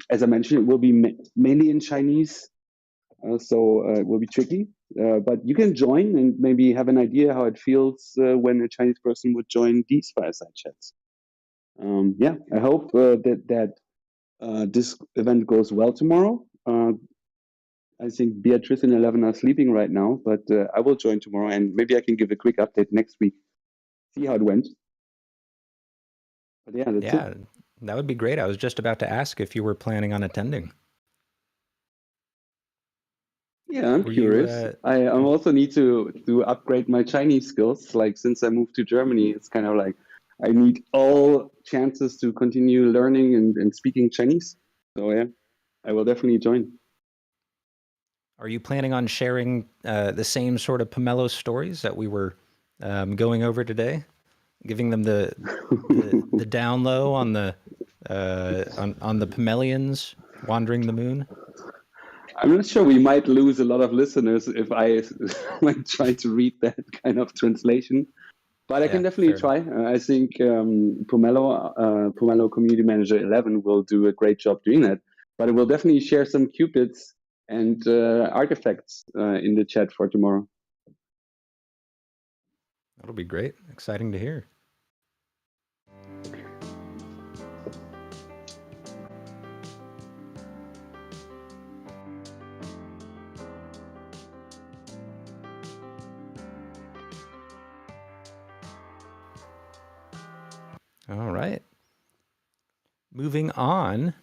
C: As I mentioned, it will be mainly in Chinese, so it will be tricky. But you can join and maybe have an idea how it feels when a Chinese person would join these Fireside Chats. Yeah, I hope that this event goes well tomorrow. I think Beatrice and 11 are sleeping right now, but I will join tomorrow, and maybe I can give a quick update next week. See how it went. But yeah, that's it.
A: That would be great. I was just about to ask if you were planning on attending.
C: Yeah, I'm curious. I also need to upgrade my Chinese skills. Like since I moved to Germany, it's kind of like I need all chances to continue learning and speaking Chinese. So yeah, I will definitely join.
A: Are you planning on sharing the same sort of Pomelo stories that we were going over today? Giving them the down low on the Pomelians wandering the moon?
C: I'm not sure. We might lose a lot of listeners if I like try to read that kind of translation. But I can definitely try. I think Pomelo Community Manager 11 will do a great job doing that. But it will definitely share some Cupids and artifacts in the chat for tomorrow.
A: That'll be great. Exciting to hear. All right. Moving on,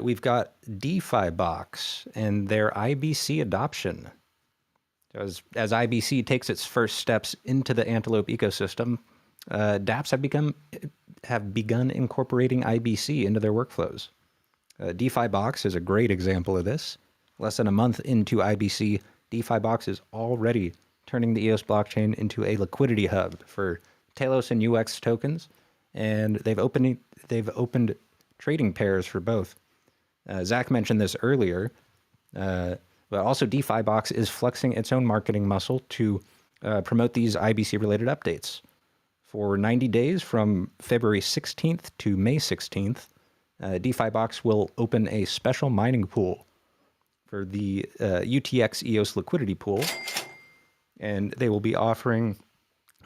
A: we've got Defibox and their IBC adoption. As IBC takes its first steps into the Antelope ecosystem, dApps have begun incorporating IBC into their workflows. Defibox is a great example of this. Less than a month into IBC, Defibox is already turning the EOS blockchain into a liquidity hub for Telos and UX tokens, and they've opened trading pairs for both. Zack mentioned this earlier, but also Defibox is flexing its own marketing muscle to promote these IBC-related updates. For 90 days from February 16th to May 16th, Defibox will open a special mining pool for the UTX EOS liquidity pool, and they will be offering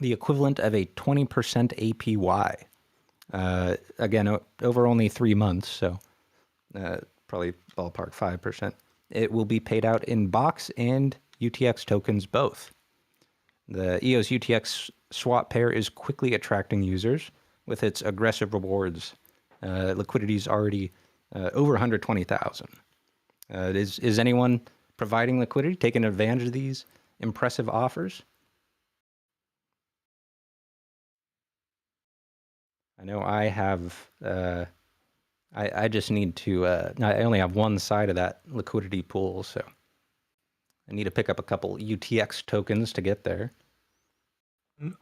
A: the equivalent of a 20% APY. Again, over only 3 months, so probably ballpark 5%. It will be paid out in Box and UTX tokens both. The EOS UTX swap pair is quickly attracting users with its aggressive rewards. Liquidity is already over 120,000. Is anyone providing liquidity, taking advantage of these impressive offers? I know I have. I just need to. I only have one side of that liquidity pool, so I need to pick up a couple UTX tokens to get there.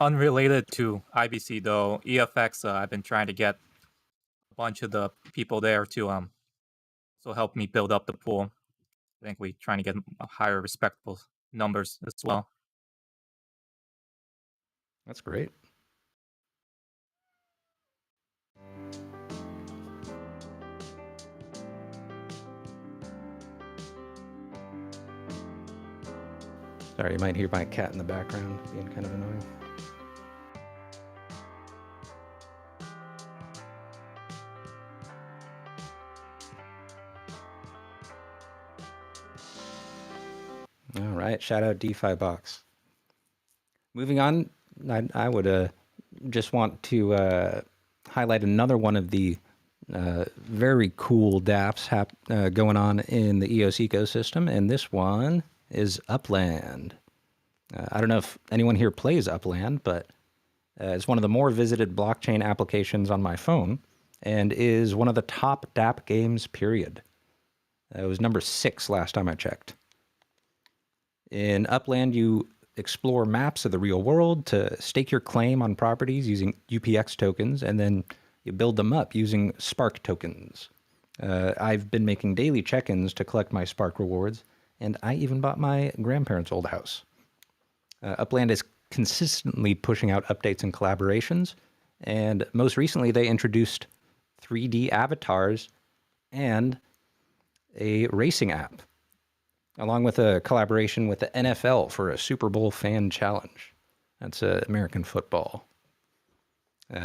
J: Unrelated to IBC though, EFX, I've been trying to get a bunch of the people there to so help me build up the pool. I think we're trying to get higher respectable numbers as well.
A: That's great. Sorry, you might hear my cat in the background being kind of annoying. All right, shout out Defibox. Moving on, I would just want to highlight another one of the very cool dApps going on in the EOS ecosystem, and this one is Upland. I don't know if anyone here plays Upland, but it's one of the more visited blockchain applications on my phone and is one of the top dApp games, period. It was number 6 last time I checked. In Upland, you explore maps of the real world to stake your claim on properties using UPX tokens, and then you build them up using Spark tokens. I've been making daily check-ins to collect my Spark rewards, and I even bought my grandparents' old house. Upland is consistently pushing out updates and collaborations, and most recently they introduced 3D avatars and a racing app, along with a collaboration with the NFL for a Super Bowl fan challenge. That's American football.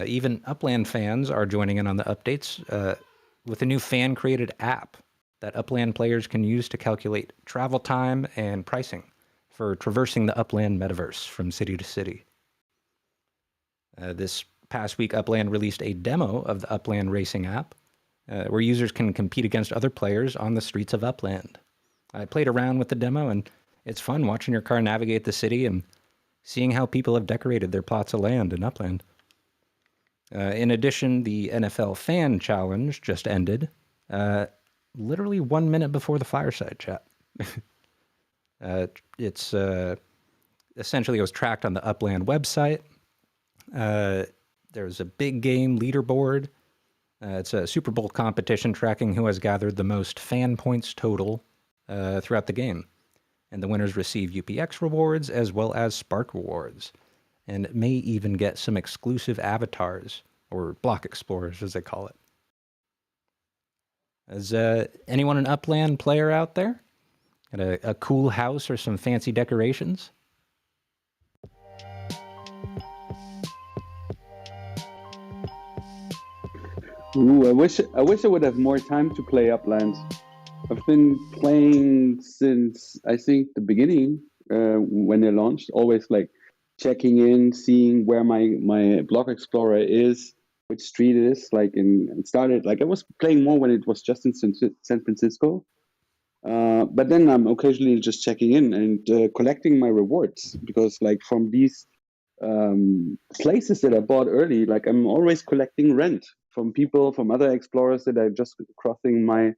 A: Even Upland fans are joining in on the updates with a new fan-created app that Upland players can use to calculate travel time and pricing for traversing the Upland metaverse from city to city. This past week, Upland released a demo of the Upland racing app, where users can compete against other players on the streets of Upland. I played around with the demo, and it's fun watching your car navigate the city and seeing how people have decorated their plots of land in Upland. In addition, the NFL fan challenge just ended, literally 1 minute before the Fireside Chat. It's essentially, it was tracked on the Upland website. There's a big game leaderboard. It's a Super Bowl competition tracking who has gathered the most fan points total throughout the game. And the winners receive UPX rewards as well as Spark rewards, and may even get some exclusive avatars, or block explorers as they call it. Is anyone an Upland player out there? Got a cool house or some fancy decorations?
C: Ooh, I wish I would have more time to play Upland. I've been playing since, I think, the beginning, when they launched, always like checking in, seeing where my block explorer is, which street it is. Like, and started like I was playing more when it was just in San Francisco. But then I'm occasionally just checking in and collecting my rewards, because like from these places that I bought early, like I'm always collecting rent from people, from other explorers that are just crossing my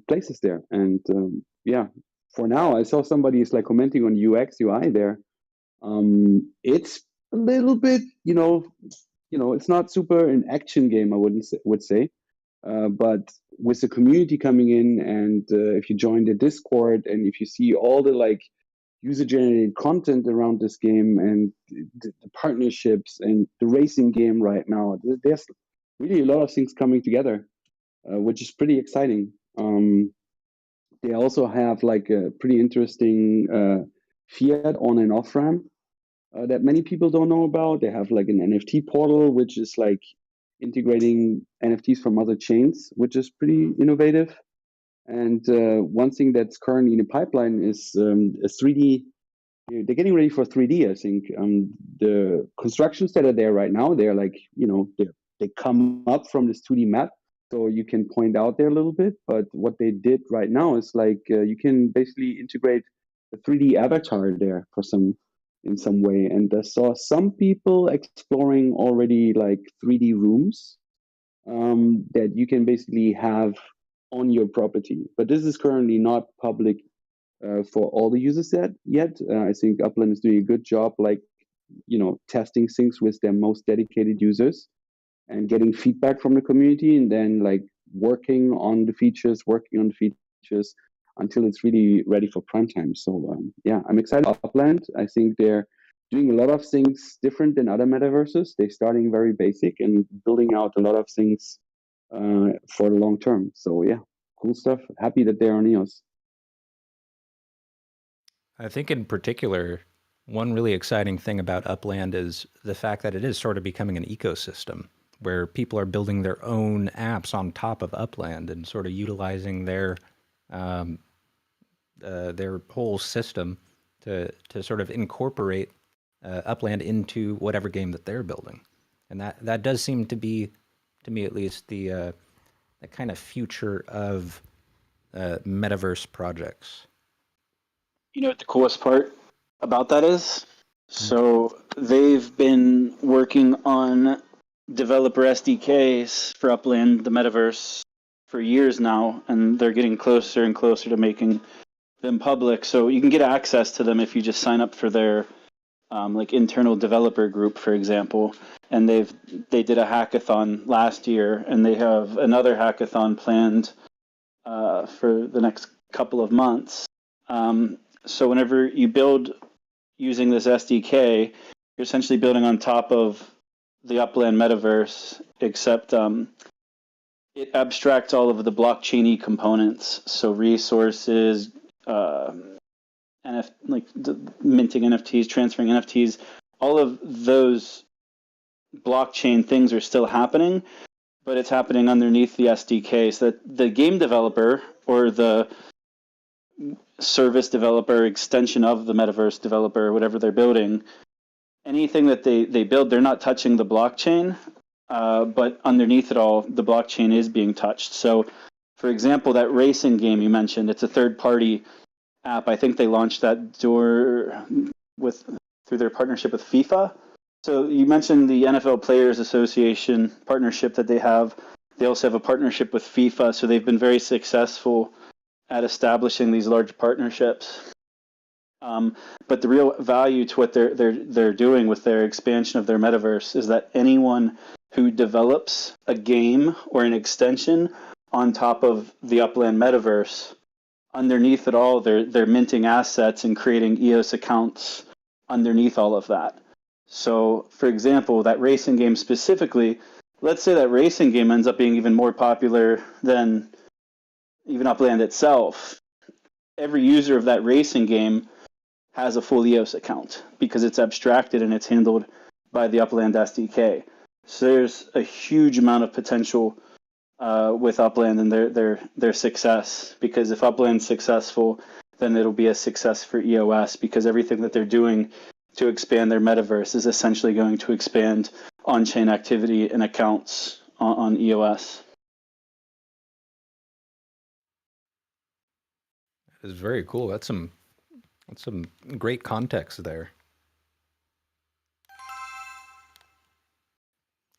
C: places there. And yeah, for now, I saw somebody is like commenting on UX UI there. It's a little bit, it's not super an action game, I would say. But with the community coming in, and if you join the Discord, and if you see all the like user-generated content around this game, and the partnerships and the racing game right now, there's really a lot of things coming together, which is pretty exciting. They also have like a pretty interesting fiat on and off ramp that many people don't know about. They have like an NFT portal, which is like integrating NFTs from other chains, which is pretty innovative. And one thing that's currently in the pipeline is a 3D. They're getting ready for 3D, I think. The constructions that are there right now, they're like, they come up from this 2D map, so you can point out there a little bit. But what they did right now is like you can basically integrate a 3D avatar there in some way. And I saw some people exploring already like 3D rooms that you can basically have on your property. But this is currently not public for all the users yet. I think Upland is doing a good job, like, testing things with their most dedicated users and getting feedback from the community, and then like working on the features until it's really ready for prime time. So yeah, I'm excited about Upland. I think they're doing a lot of things different than other metaverses. They're starting very basic and building out a lot of things for the long term. So yeah, cool stuff. Happy that they're on EOS.
A: I think in particular, one really exciting thing about Upland is the fact that it is sort of becoming an ecosystem where people are building their own apps on top of Upland and sort of utilizing their whole system to sort of incorporate Upland into whatever game that they're building. And that does seem to be, to me at least, the kind of future of metaverse projects.
B: You know what the coolest part about that is? So they've been working on developer SDKs for Upland, the metaverse, for years now, and they're getting closer and closer to making them public. So you can get access to them if you just sign up for their like internal developer group, for example. And they did a hackathon last year, and they have another hackathon planned for the next couple of months. So whenever you build using this SDK, you're essentially building on top of the Upland metaverse, except it abstracts all of the blockchain-y components. So resources, like minting NFTs, transferring NFTs, all of those blockchain things are still happening, but it's happening underneath the SDK, so that the game developer or the service developer, extension of the metaverse developer, whatever they're building, anything that they build, they're not touching the blockchain, but underneath it all, the blockchain is being touched. So, for example, that racing game you mentioned, it's a third-party app. I think they launched that through their partnership with FIFA. So you mentioned the NFL Players Association partnership that they have. They also have a partnership with FIFA, so they've been very successful at establishing these large partnerships. But the real value to what they're doing with their expansion of their metaverse is that anyone who develops a game or an extension on top of the Upland metaverse, underneath it all, they're minting assets and creating EOS accounts underneath all of that. So, for example, that racing game specifically, let's say that racing game ends up being even more popular than even Upland itself. Every user of that racing game has a full EOS account because it's abstracted and it's handled by the Upland SDK. So there's a huge amount of potential with Upland and their success, because if Upland's successful, then it'll be a success for EOS, because everything that they're doing to expand their metaverse is essentially going to expand on-chain activity and accounts on EOS.
A: It's very cool. That's some great context there.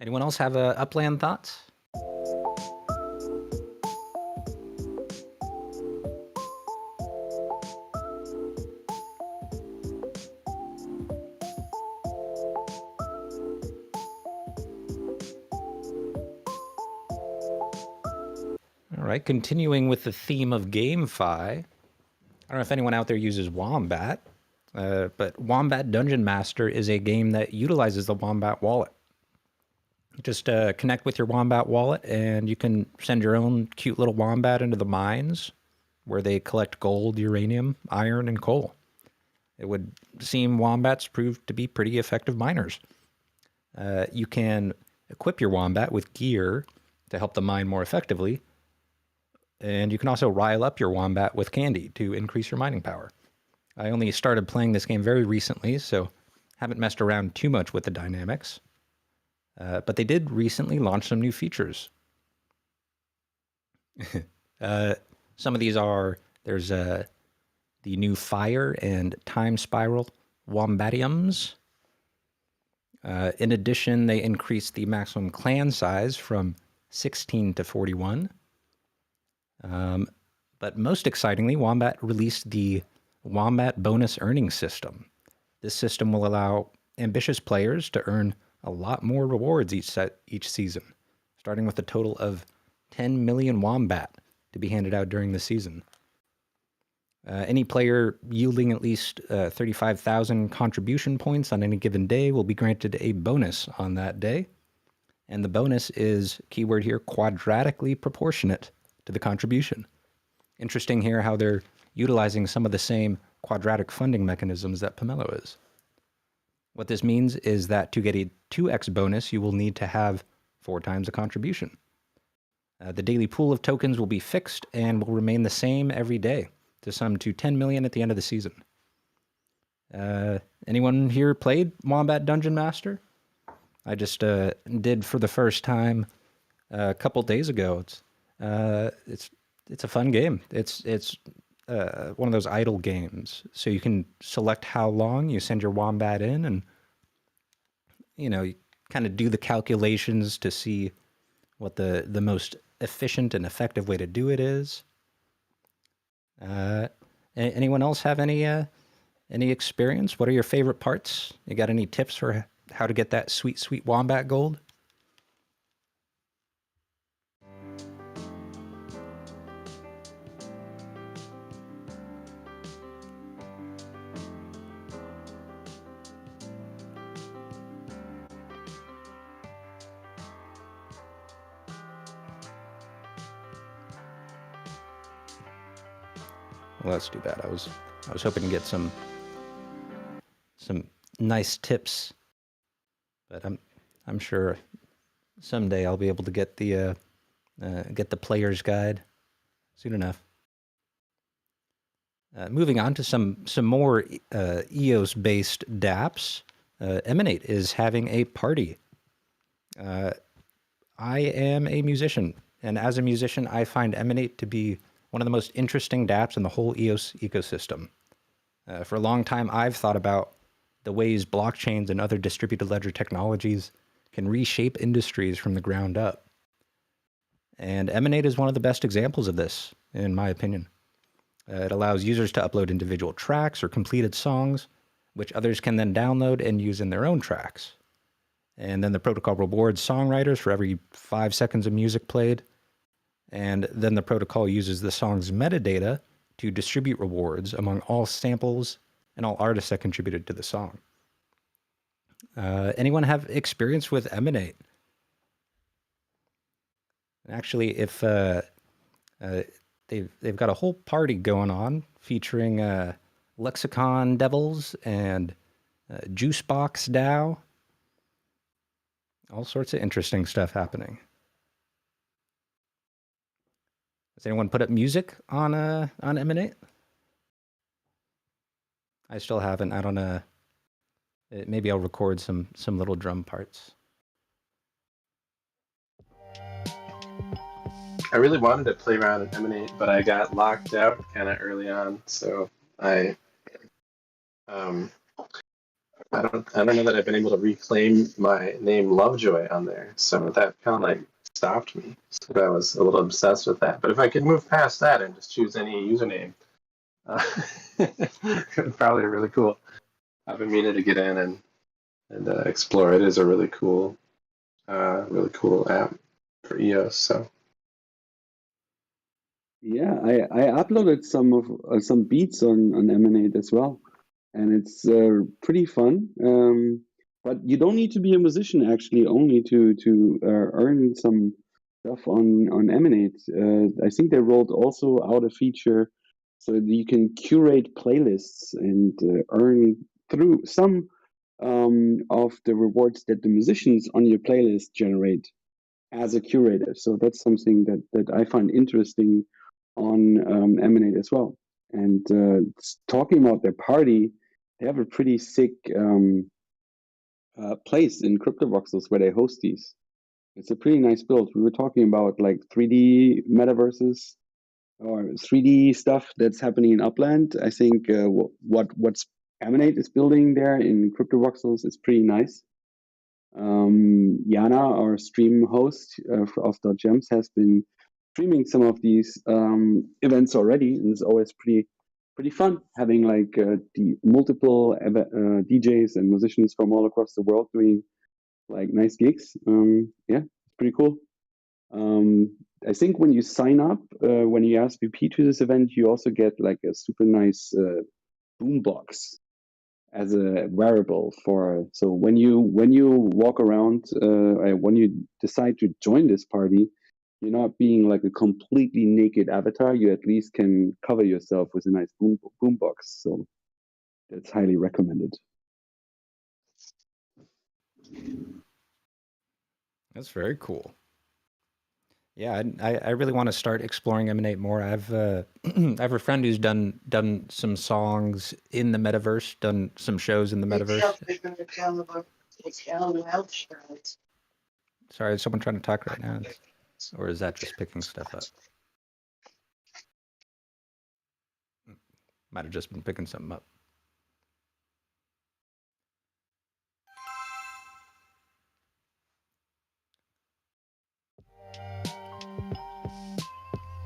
A: Anyone else have Upland thoughts? All right, continuing with the theme of GameFi. I don't know if anyone out there uses Wombat, but Wombat Dungeon Master is a game that utilizes the Wombat wallet. Just connect with your Wombat wallet and you can send your own cute little Wombat into the mines where they collect gold, uranium, iron, and coal. It would seem Wombats prove to be pretty effective miners. You can equip your Wombat with gear to help them mine more effectively. And you can also rile up your Wombat with candy to increase your mining power. I only started playing this game very recently, so haven't messed around too much with the dynamics. But they did recently launch some new features. Some of these are, there's the new Fire and Time Spiral Wombatiums. In addition, they increased the maximum clan size from 16 to 41. But most excitingly, Wombat released the Wombat bonus earning system. This system will allow ambitious players to earn a lot more rewards each season, starting with a total of 10 million Wombat to be handed out during the season. Any player yielding at least 35,000 contribution points on any given day will be granted a bonus on that day. And the bonus is, keyword here, quadratically proportionate to the contribution. Interesting here how they're utilizing some of the same quadratic funding mechanisms that Pomelo is. What this means is that to get a 2x bonus, you will need to have 4 times the contribution. The daily pool of tokens will be fixed and will remain the same every day to sum to 10 million at the end of the season. Anyone here played Wombat Dungeon Master? I just did for the first time a couple days ago. It's a fun game. It's one of those idle games. So you can select how long you send your Wombat in, and you kind of do the calculations to see what the most efficient and effective way to do it is. Anyone else have any experience? What are your favorite parts? You got any tips for how to get that sweet Wombat gold? Well, that's too bad. I was hoping to get some nice tips, but I'm sure someday I'll be able to get the player's guide soon enough. Moving on to some more EOS based dApps. Emanate is having a party. I am a musician, and as a musician, I find Emanate to be one of the most interesting dApps in the whole EOS ecosystem. For a long time, I've thought about the ways blockchains and other distributed ledger technologies can reshape industries from the ground up. And Emanate is one of the best examples of this, in my opinion. It allows users to upload individual tracks or completed songs, which others can then download and use in their own tracks. And then the protocol rewards songwriters for every 5 seconds of music played. And then the protocol uses the song's metadata to distribute rewards among all samples and all artists that contributed to the song. Anyone have experience with Emanate? Actually, if they've got a whole party going on featuring Lexicon Devils and Juicebox DAO. All sorts of interesting stuff happening. Has anyone put up music on Emanate? I still haven't. I don't Maybe I'll record some little drum parts.
H: I really wanted to play around and Emanate, but I got locked out kind of early on, so I don't know that I've been able to reclaim my name Lovejoy on there, so that kind of like stopped me. So I was a little obsessed with that. But if I could move past that and just choose any username, it's probably really cool. I've been meaning to get in and explore. It is a really cool app for EOS. So
C: yeah, I uploaded some beats on Emanate as well, and it's pretty fun. But you don't need to be a musician actually only to earn some stuff on Emanate. I think they rolled also out a feature so that you can curate playlists and earn through some of the rewards that the musicians on your playlist generate as a curator. So that's something that I find interesting on Emanate as well. And talking about their party, they have a pretty sick place in CryptoVoxels where they host these. It's a pretty nice build. We were talking about like 3D metaverses or 3D stuff that's happening in Upland. I think what's Emanate is building there in CryptoVoxels is pretty nice. Yana, our stream host of .gems, has been streaming some of these events already, and it's always pretty fun having like the multiple DJs and musicians from all across the world doing like nice gigs. Yeah, it's pretty cool. I think when you sign up, when you RSVP to this event, you also get like a super nice boombox as a wearable for. So when you walk around, when you decide to join this party, you're not being like a completely naked avatar. You at least can cover yourself with a nice boombox. So that's highly recommended.
A: That's very cool. Yeah, I really want to start exploring Emanate more. I've I have a friend who's done some songs in the metaverse, done some shows in the metaverse. Sorry, is someone trying to talk right now? Or is that just picking stuff up? Might have just been picking something up.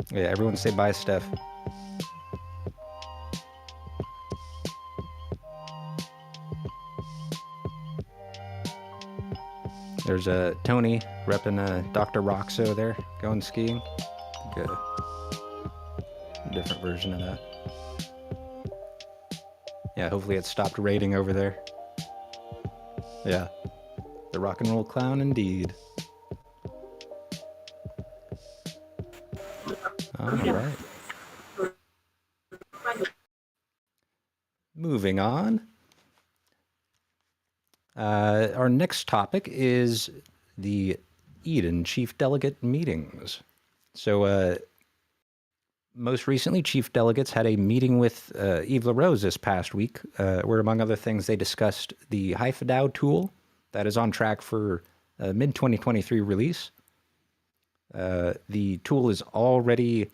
A: Yeah, everyone say bye, Steph. There's Tony repping Dr. Roxo there, going skiing. Good. A different version of that. Yeah, hopefully it stopped raining over there. Yeah. The rock and roll clown indeed. All right. Moving on. Our next topic is the Eden Chief Delegate meetings. So most recently, Chief Delegates had a meeting with Yves LaRose this past week, where, among other things, they discussed the HiFiDAO tool that is on track for mid-2023 release. The tool is already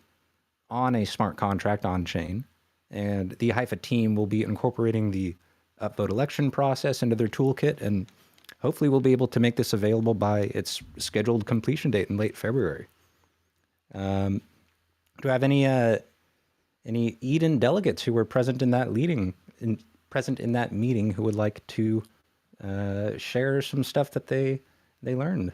A: on a smart contract on-chain, and the HiFi team will be incorporating the upvote election process into their toolkit, and hopefully we'll be able to make this available by its scheduled completion date in late February. Do you have any Eden delegates who were present in that meeting who would like to share some stuff that they learned?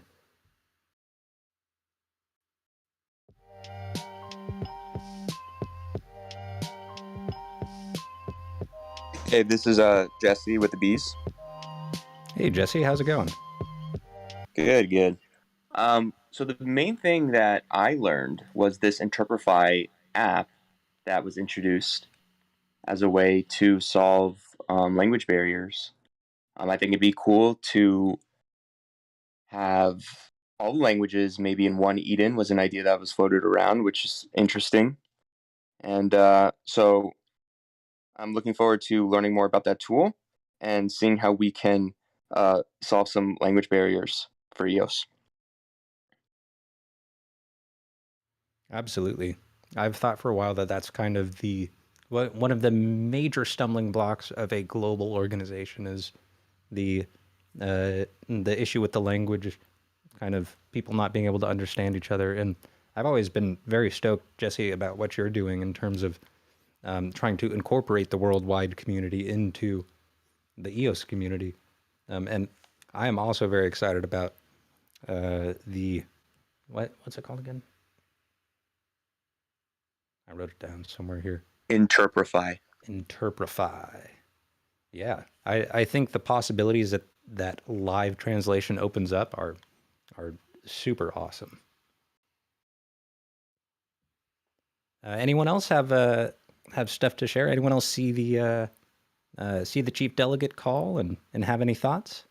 K: Hey, this is Jesse with the Bees.
A: Hey, Jesse, how's it going?
K: Good. So the main thing that I learned was this Interprefy app that was introduced as a way to solve language barriers. I think it'd be cool to have all the languages maybe in one Eden was an idea that was floated around, which is interesting. And so I'm looking forward to learning more about that tool. and seeing how we can solve some language barriers for EOS.
A: Absolutely. I've thought for a while that that's kind of one of the major stumbling blocks of a global organization is the issue with the language, kind of people not being able to understand each other. And I've always been very stoked, Jesse, about what you're doing in terms of trying to incorporate the worldwide community into the EOS community. And I am also very excited about what's it called again? I wrote it down somewhere here.
K: Interprify.
A: Yeah, I think the possibilities that live translation opens up are super awesome. Anyone else have stuff to share? Anyone else see the chief delegate call and have any thoughts?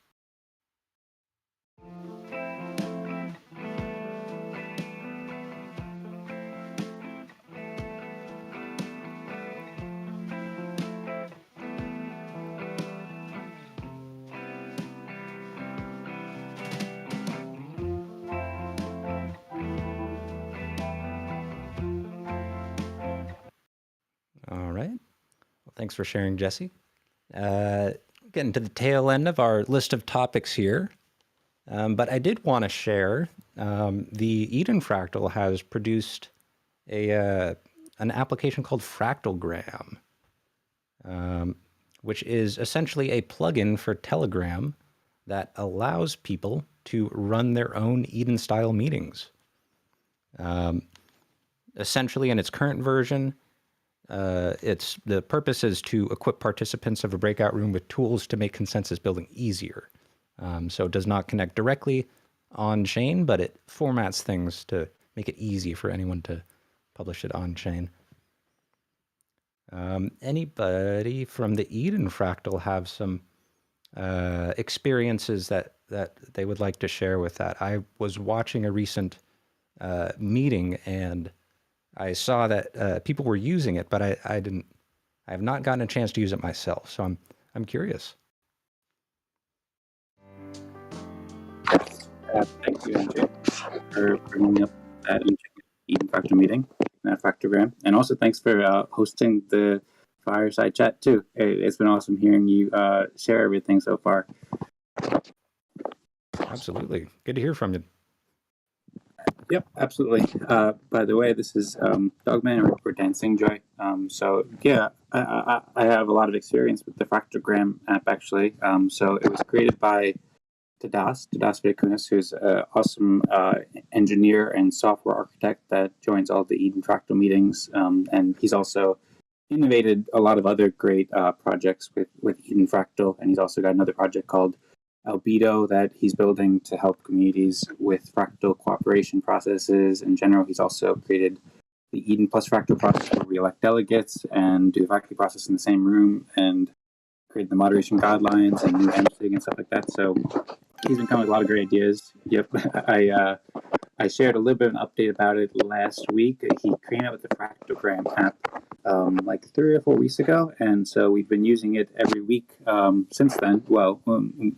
A: All right. Well, thanks for sharing, Jesse. Getting to the tail end of our list of topics here. But I did want to share, the Eden Fractal has produced an application called Fractalgram, which is essentially a plugin for Telegram that allows people to run their own Eden-style meetings. Essentially, in its current version, the purpose is to equip participants of a breakout room with tools to make consensus building easier. So it does not connect directly on chain, but it formats things to make it easy for anyone to publish it on chain. Anybody from the Eden Fractal have some experiences that they would like to share with that? I was watching a recent meeting and I saw that people were using it, but I have not gotten a chance to use it myself. So I'm curious.
L: Thank you, NJ, for bringing up that Eden Fractal meeting, that Fractalgram. And also thanks for hosting the Fireside Chat, too. It's been awesome hearing you share everything so far.
A: Absolutely. Good to hear from you.
L: Yep, absolutely. By the way, this is Dogman or Dancing Joy. So yeah, I have a lot of experience with the Fractalgram app, actually. So it was created by Tadas Vakunas, who's an awesome engineer and software architect that joins all the Eden Fractal meetings. And he's also innovated a lot of other great projects with Eden Fractal. And he's also got another project called Albedo that he's building to help communities with fractal cooperation processes. In general, he's also created the Eden plus Fractal process where we elect delegates and do the faculty process in the same room and create the moderation guidelines and new Msig and stuff like that. So he's been coming with a lot of great ideas. Yep, I shared a little bit of an update about it last week. He came out with the Fractalgram app like 3 or 4 weeks ago, and so we've been using it every week since then. Well,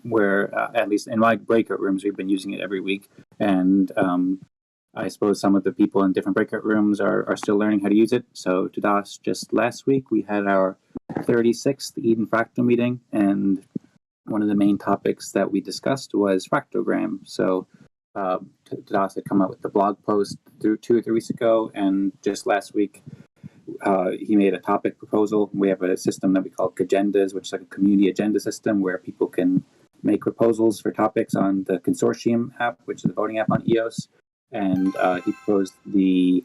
L: where at least in my breakout rooms, we've been using it every week, and I suppose some of the people in different breakout rooms are still learning how to use it. So to DOS, just last week, we had our 36th Eden Fractal meeting, and one of the main topics that we discussed was Fractalgram. So Tadas had come out with the blog post 2 or 3 weeks ago, and just last week he made a topic proposal. We have a system that we call Agendas, which is like a community agenda system where people can make proposals for topics on the Consortium app, which is the voting app on EOS. And he proposed the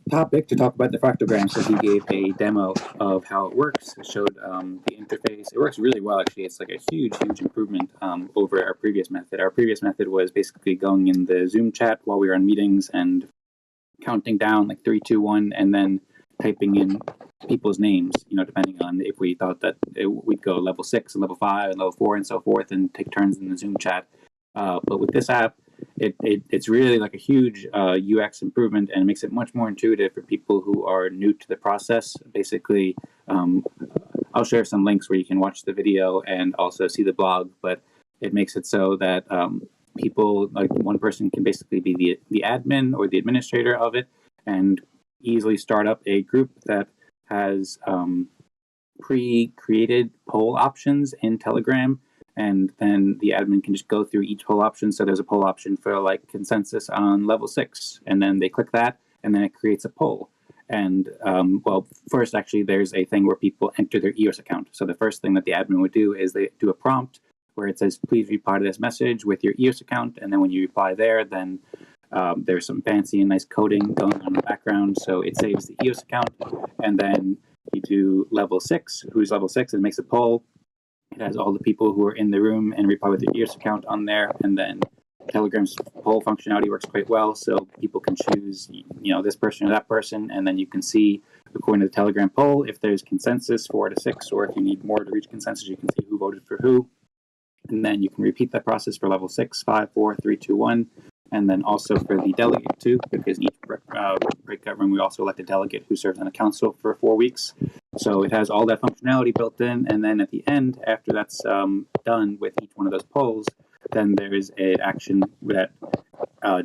L: topic to talk about the Fractalgram. So he gave a demo of how it works. It showed the interface. It works really well, actually. It's like a huge improvement over our previous method. Our previous method was basically going in the Zoom chat while we were on meetings and counting down like 3, 2, 1, and then typing in people's names, depending on if we thought that we'd go level 6 and level 5 and level 4 and so forth and take turns in the Zoom chat. But with this app, it's really like a huge UX improvement, and it makes it much more intuitive for people who are new to the process. Basically, I'll share some links where you can watch the video and also see the blog, but it makes it so that people, like one person can basically be the admin or the administrator of it and easily start up a group that has pre-created poll options in Telegram, and then the admin can just go through each poll option. So there's a poll option for like consensus on level 6, and then they click that, and then it creates a poll. And well, first actually there's a thing where people enter their EOS account. So the first thing that the admin would do is they do a prompt where it says, please reply to this message with your EOS account. And then when you reply there, then there's some fancy and nice coding going on in the background. So it saves the EOS account. And then you do level 6, who's level 6, and makes a poll. It has all the people who are in the room and reply with their EOS account on there. And then Telegram's poll functionality works quite well. So people can choose, you know, this person or that person. And then you can see, according to the Telegram poll, if there's consensus 4 to 6, or if you need more to reach consensus, you can see who voted for who. And then you can repeat that process for level 6, 5, 4, 3, 2, 1. And then also for the delegate too, because in each breakout room, we also elect a delegate who serves on the council for 4 weeks. So it has all that functionality built in. And then at the end, after that's done with each one of those polls, then there is an action that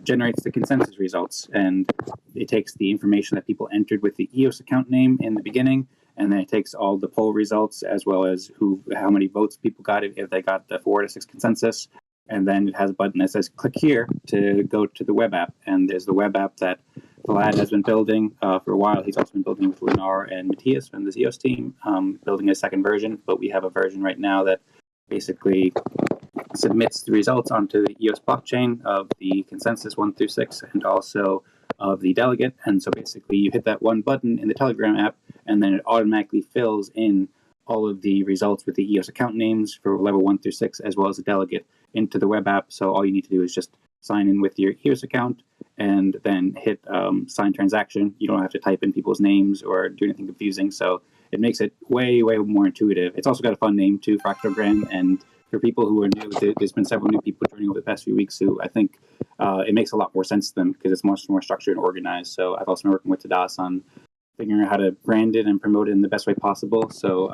L: generates the consensus results. And it takes the information that people entered with the EOS account name in the beginning, and then it takes all the poll results as well as how many votes people got if they got the 4 to 6 consensus. And then it has a button that says click here to go to the web app. And there's the web app that Vlad has been building for a while. He's also been building with Lunar and Matthias from the ZEOS team, building a second version. But we have a version right now that basically submits the results onto the EOS blockchain of the consensus 1 through 6 and also of the delegate. And so basically you hit that one button in the Telegram app, and then it automatically fills in all of the results with the EOS account names for level 1 through 6, as well as the delegate, into the web app. So all you need to do is just sign in with your EOS account and then hit sign transaction. You don't have to type in people's names or do anything confusing. So it makes it way, way more intuitive. It's also got a fun name too, Fractalgram. And for people who are new, there's been several new people joining over the past few weeks who I think it makes a lot more sense to them because it's much more structured and organized. So I've also been working with Tadas on figuring out how to brand it and promote it in the best way possible. So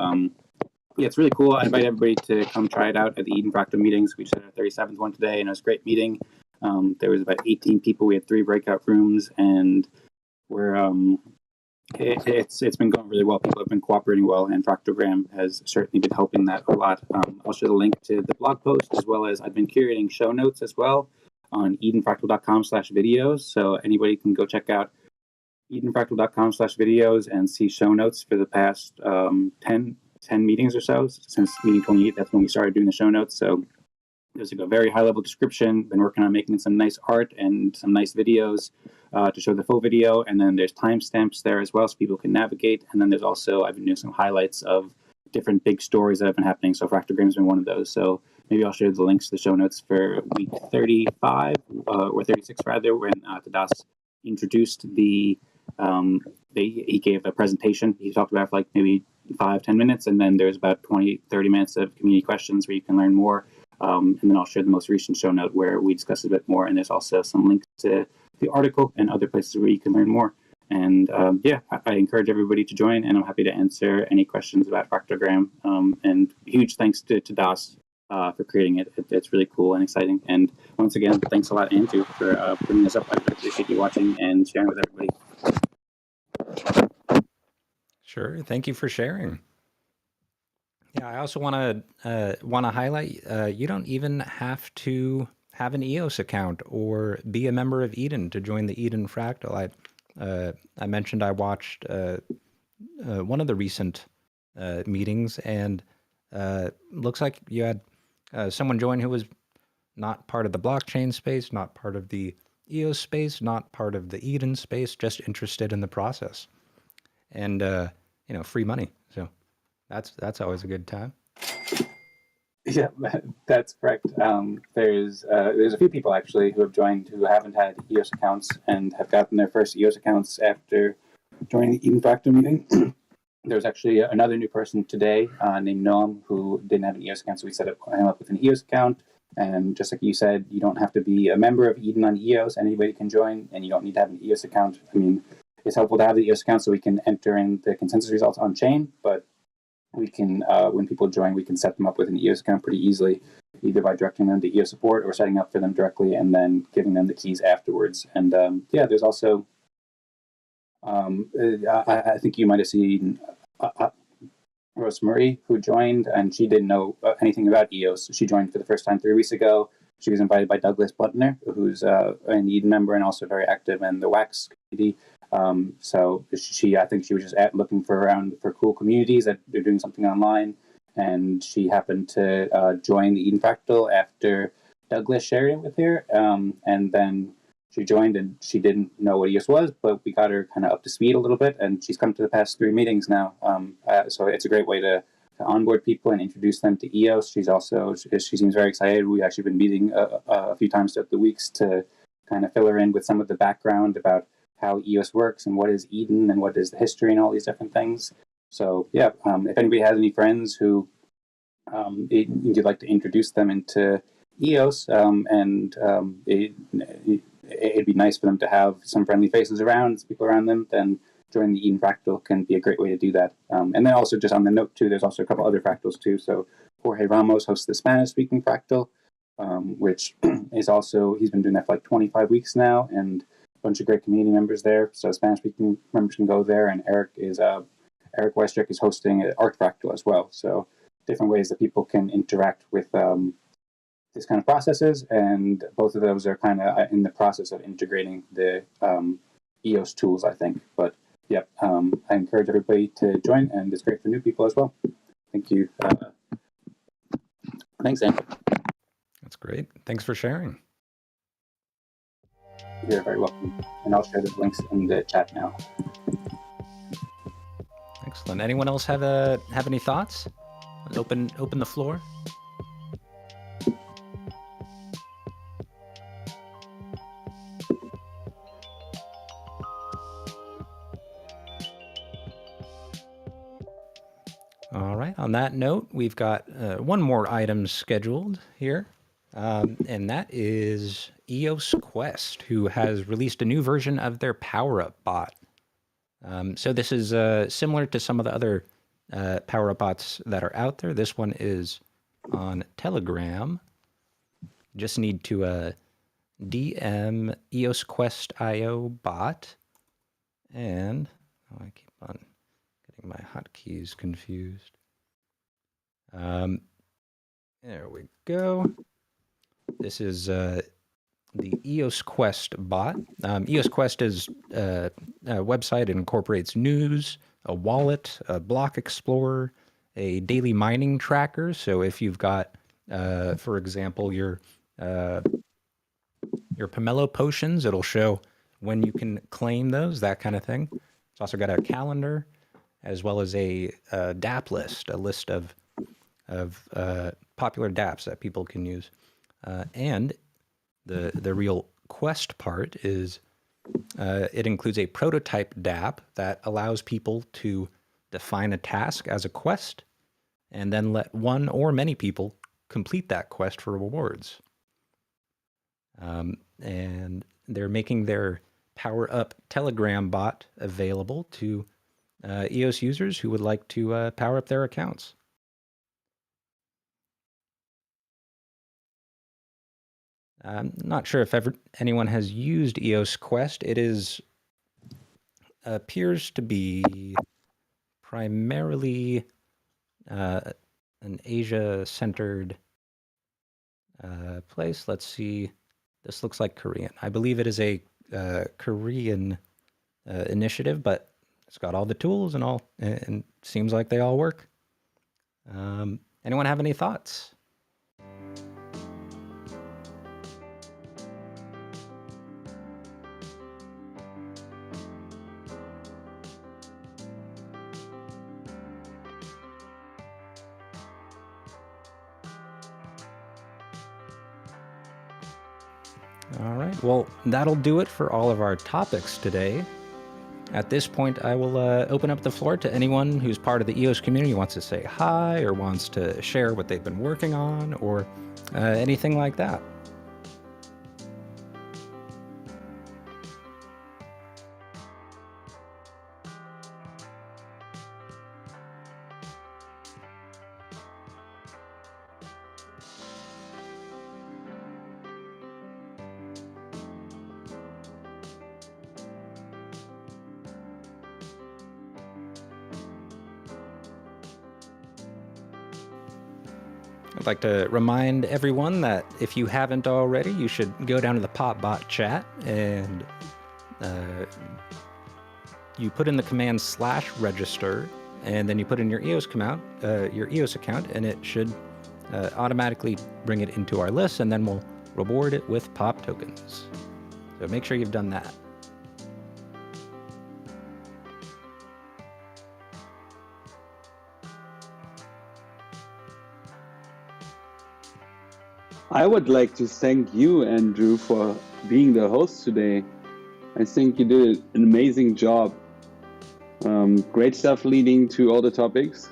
L: yeah, it's really cool. I invite everybody to come try it out at the Eden Fractal meetings. We just had our 37th one today, and it was a great meeting. There was about 18 people. We had 3 breakout rooms, and we're it's been going really well. People have been cooperating well, and Fractalgram has certainly been helping that a lot. I'll share the link to the blog post, as well as I've been curating show notes as well on edenfractal.com/videos. So anybody can go check out edenfractal.com/videos and see show notes for the past 10 meetings or so. Since meeting 28, that's when we started doing the show notes. So there's a very high level description. Been working on making some nice art and some nice videos to show the full video. And then there's timestamps there as well, so people can navigate. And then there's also, I've been doing some highlights of different big stories that have been happening. So Fractalgram's been one of those. So maybe I'll share the links to the show notes for week 35 or 36 rather, when Tadas introduced he gave a presentation. He talked about like maybe 5-10 minutes, and then there's about 20-30 minutes of community questions where you can learn more. And then I'll share the most recent show note where we discuss a bit more, and there's also some links to the article and other places where you can learn more. And yeah, I encourage everybody to join, and I'm happy to answer any questions about Fractalgram. And huge thanks to Das for creating it. It's really cool and exciting. And once again, thanks a lot, Andrew, for bringing this up. I appreciate you watching and sharing with everybody.
A: Sure. Thank you for sharing. Yeah, I also want to highlight you don't even have to have an EOS account or be a member of Eden to join the Eden Fractal. I mentioned I watched one of the recent meetings, and looks like you had someone join who was not part of the blockchain space, not part of the EOS space, not part of the Eden space, just interested in the process. And free money. So that's always a good time.
L: Yeah, that's correct. There's a few people actually who have joined who haven't had EOS accounts and have gotten their first EOS accounts after joining the Eden Fractal meeting. There's actually another new person today named Noam who didn't have an EOS account, so we set him up with an EOS account. And just like you said, you don't have to be a member of Eden on EOS. Anybody can join, and you don't need to have an EOS account. I mean, it's helpful to have the EOS account so we can enter in the consensus results on chain, but we can, when people join, we can set them up with an EOS account pretty easily, either by directing them to EOS support or setting up for them directly and then giving them the keys afterwards. And yeah, there's also, I think you might have seen Rosemary, who joined, and she didn't know anything about EOS. She joined for the first time 3 weeks ago. She was invited by Douglas Butner, who's an Eden member and also very active in the Wax community. So I think she was just looking around for cool communities that they're doing something online, and she happened to join the Eden Fractal after Douglas shared it with her, and then she joined, and she didn't know what EOS was, but we got her kind of up to speed a little bit, and she's come to the past 3 meetings now. So it's a great way to onboard people and introduce them to EOS. She seems very excited. We've actually been meeting a few times throughout the weeks to kind of fill her in with some of the background about how EOS works and what is Eden and what is the history and all these different things. So yeah, if anybody has any friends who you'd like to introduce them into EOS, it'd be nice for them to have some friendly faces around, people around them, then join the Eden Fractal can be a great way to do that. And then also just on the note too, there's also a couple other fractals too. So Jorge Ramos hosts the Spanish-speaking fractal, which is also, he's been doing that for like 25 weeks now, and a bunch of great community members there. So Spanish-speaking members can go there, and Eric Westrick is hosting Art Fractal as well. So different ways that people can interact with this kind of processes, and both of those are kind of in the process of integrating the EOS tools, I think. But yeah, I encourage everybody to join, and it's great for new people as well. Thank you. Thanks, Dan.
A: That's great. Thanks for sharing.
L: You're very welcome. And I'll share the links in the chat now.
A: Excellent. Anyone else have any thoughts? Open the floor. All right. On that note, we've got one more item scheduled here, and that is EOS Quest, who has released a new version of their power-up bot. So this is similar to some of the other power-up bots that are out there. This one is on Telegram. Just need to DM EOS Quest IO bot, and I keep on getting my hotkeys confused. There we go. This is the EOS Quest bot. EOS Quest is a website that incorporates news, a wallet, a block explorer, a daily mining tracker. So if you've got, for example, your Pomelo potions, it'll show when you can claim those, that kind of thing. It's also got a calendar, as well as a DApp list, a list of popular dApps that people can use. And the real quest part is it includes a prototype dApp that allows people to define a task as a quest and then let one or many people complete that quest for rewards. And they're making their Power Up Telegram bot available to EOS users who would like to power up their accounts. I'm not sure if anyone has used EOS Quest. It appears to be primarily an Asia-centered place. Let's see. This looks like Korean. I believe it is a Korean initiative, but it's got all the tools and seems like they all work. Anyone have any thoughts? All right, well, that'll do it for all of our topics today. At this point, I will open up the floor to anyone who's part of the EOS community, wants to say hi or wants to share what they've been working on or anything like that. I'd like to remind everyone that if you haven't already, you should go down to the PopBot chat and you put in the command /register, and then you put in your EOS account, and it should automatically bring it into our list, and then we'll reward it with POP tokens. So make sure you've done that.
C: I would like to thank you, Andrew, for being the host today. I think you did an amazing job. Great stuff leading to all the topics.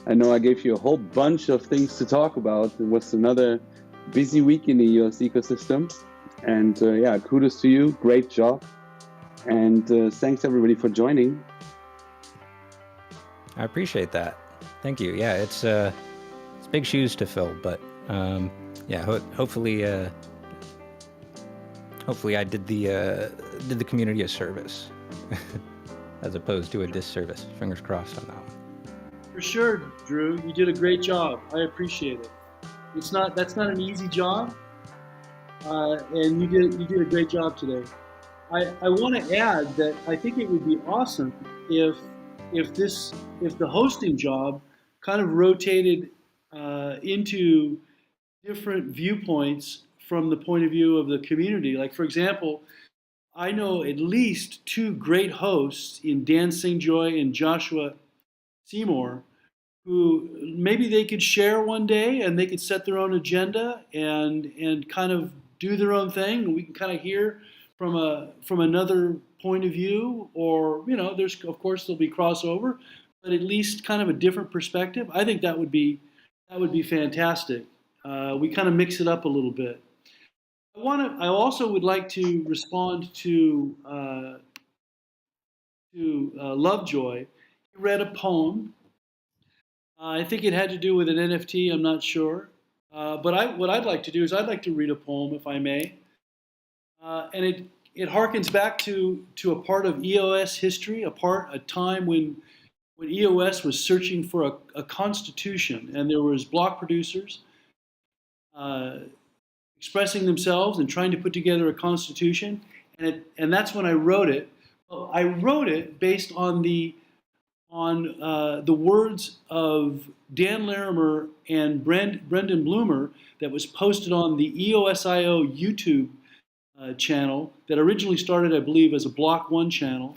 C: I know I gave you a whole bunch of things to talk about. It was another busy week in the EOS ecosystem. And yeah, kudos to you. Great job. And thanks everybody for joining.
A: I appreciate that. Thank you. Yeah, it's big shoes to fill, but yeah, hopefully I did the community a service as opposed to a disservice. Fingers crossed on that one.
G: For sure, Drew, you did a great job. I appreciate it. That's not an easy job, and you did a great job today. I want to add that I think it would be awesome if the hosting job kind of rotated into different viewpoints from the point of view of the community. Like, for example, I know at least two great hosts in Dan Singjoy and Joshua Seymour, who maybe they could share one day and they could set their own agenda and kind of do their own thing, and we can kind of hear from another point of view, or there's of course there'll be crossover, but at least kind of a different perspective. I think that would be fantastic. We kind of mix it up a little bit. I also would like to respond to Lovejoy. He read a poem. I think it had to do with an NFT. I'm not sure. But what I'd like to do is I'd like to read a poem, if I may. And it harkens back to a part of EOS history, a time when EOS was searching for a constitution, and there was block producers expressing themselves and trying to put together a constitution, and that's when I wrote it. Well, I wrote it based on the words of Dan Larimer and Brendan Bloomer that was posted on the EOSIO YouTube channel that originally started, I believe, as a Block 1 channel.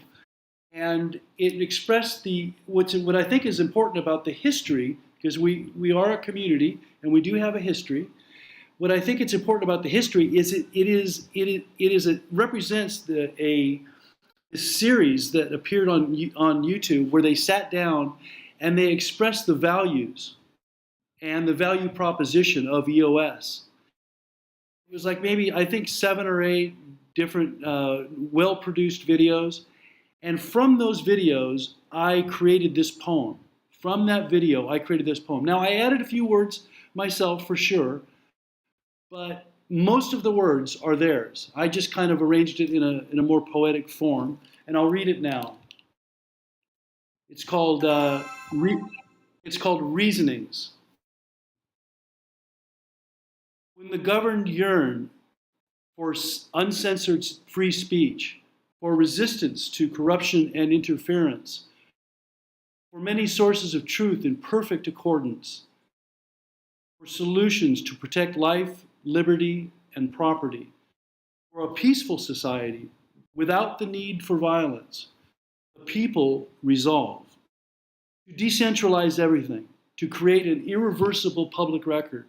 G: And it expressed what I think is important about the history, because we are a community and we do have a history. What I think it's important about the history is it represents a series that appeared on YouTube where they sat down and they expressed the values and the value proposition of EOS. It was like maybe, I think, 7 or 8 different well-produced videos. And from those videos, I created this poem. From that video, I created this poem. Now, I added a few words myself, for sure, but most of the words are theirs. I just kind of arranged it in a more poetic form, and I'll read it now. It's called Reasonings. When the governed yearn for uncensored free speech, for resistance to corruption and interference, for many sources of truth in perfect accordance, for solutions to protect life, liberty, and property, for a peaceful society without the need for violence, the people resolve to decentralize everything, to create an irreversible public record,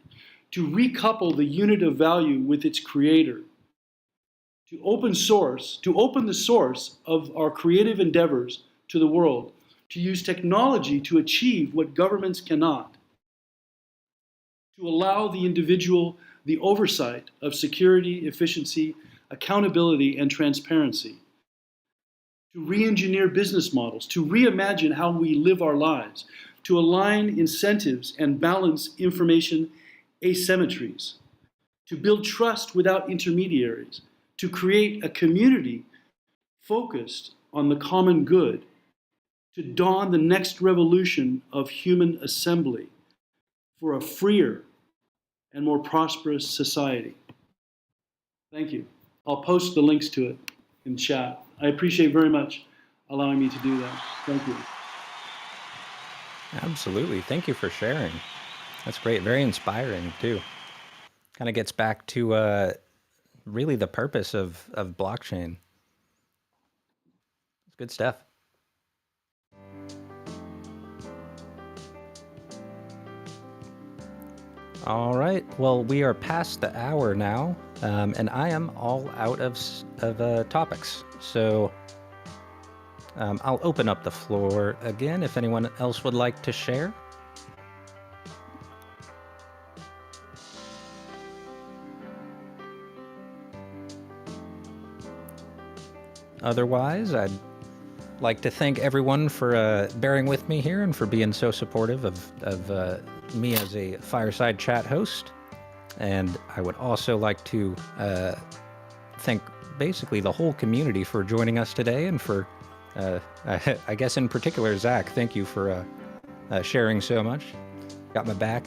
G: to recouple the unit of value with its creator, to open the source of our creative endeavors to the world, to use technology to achieve what governments cannot, to allow the individual the oversight of security, efficiency, accountability, and transparency, to re-engineer business models, to reimagine how we live our lives, to align incentives and balance information asymmetries, to build trust without intermediaries, to create a community focused on the common good, to dawn the next revolution of human assembly for a freer, and more prosperous society. Thank you. I'll post the links to it in chat. I appreciate very much allowing me to do that. Thank you.
A: Absolutely. Thank you for sharing. That's great. Very inspiring, too. Kind of gets back to really the purpose of blockchain. It's good stuff. All right. Well, we are past the hour now, and I am all out of topics. So I'll open up the floor again if anyone else would like to share. Otherwise, I'd like to thank everyone for bearing with me here and for being so supportive of me as a Fireside Chat host. And I would also like to thank basically the whole community for joining us today, and for, I guess in particular, Zack, thank you for sharing so much. Got my back.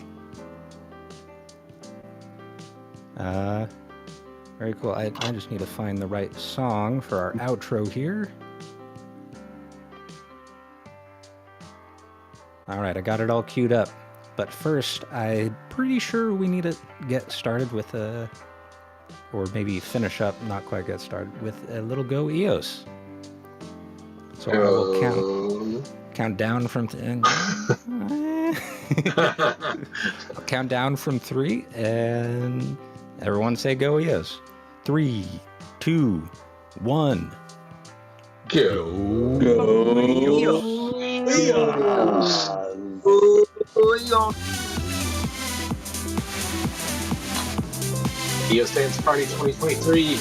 A: Very cool. I just need to find the right song for our outro here. All right, I got it all queued up. But first, I'm pretty sure we need to get started with or maybe finish up, not quite get started, with a little Go EOS. So I will count down from... I'll count down from 3, and everyone say Go EOS. 3, 2, 1.
M: Go
A: EOS.
M: EOS Dance Party 2023.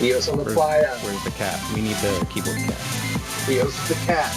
M: EOS on the fly out.
A: Where's the cat? We need the keyboard cat.
M: EOS is the cat.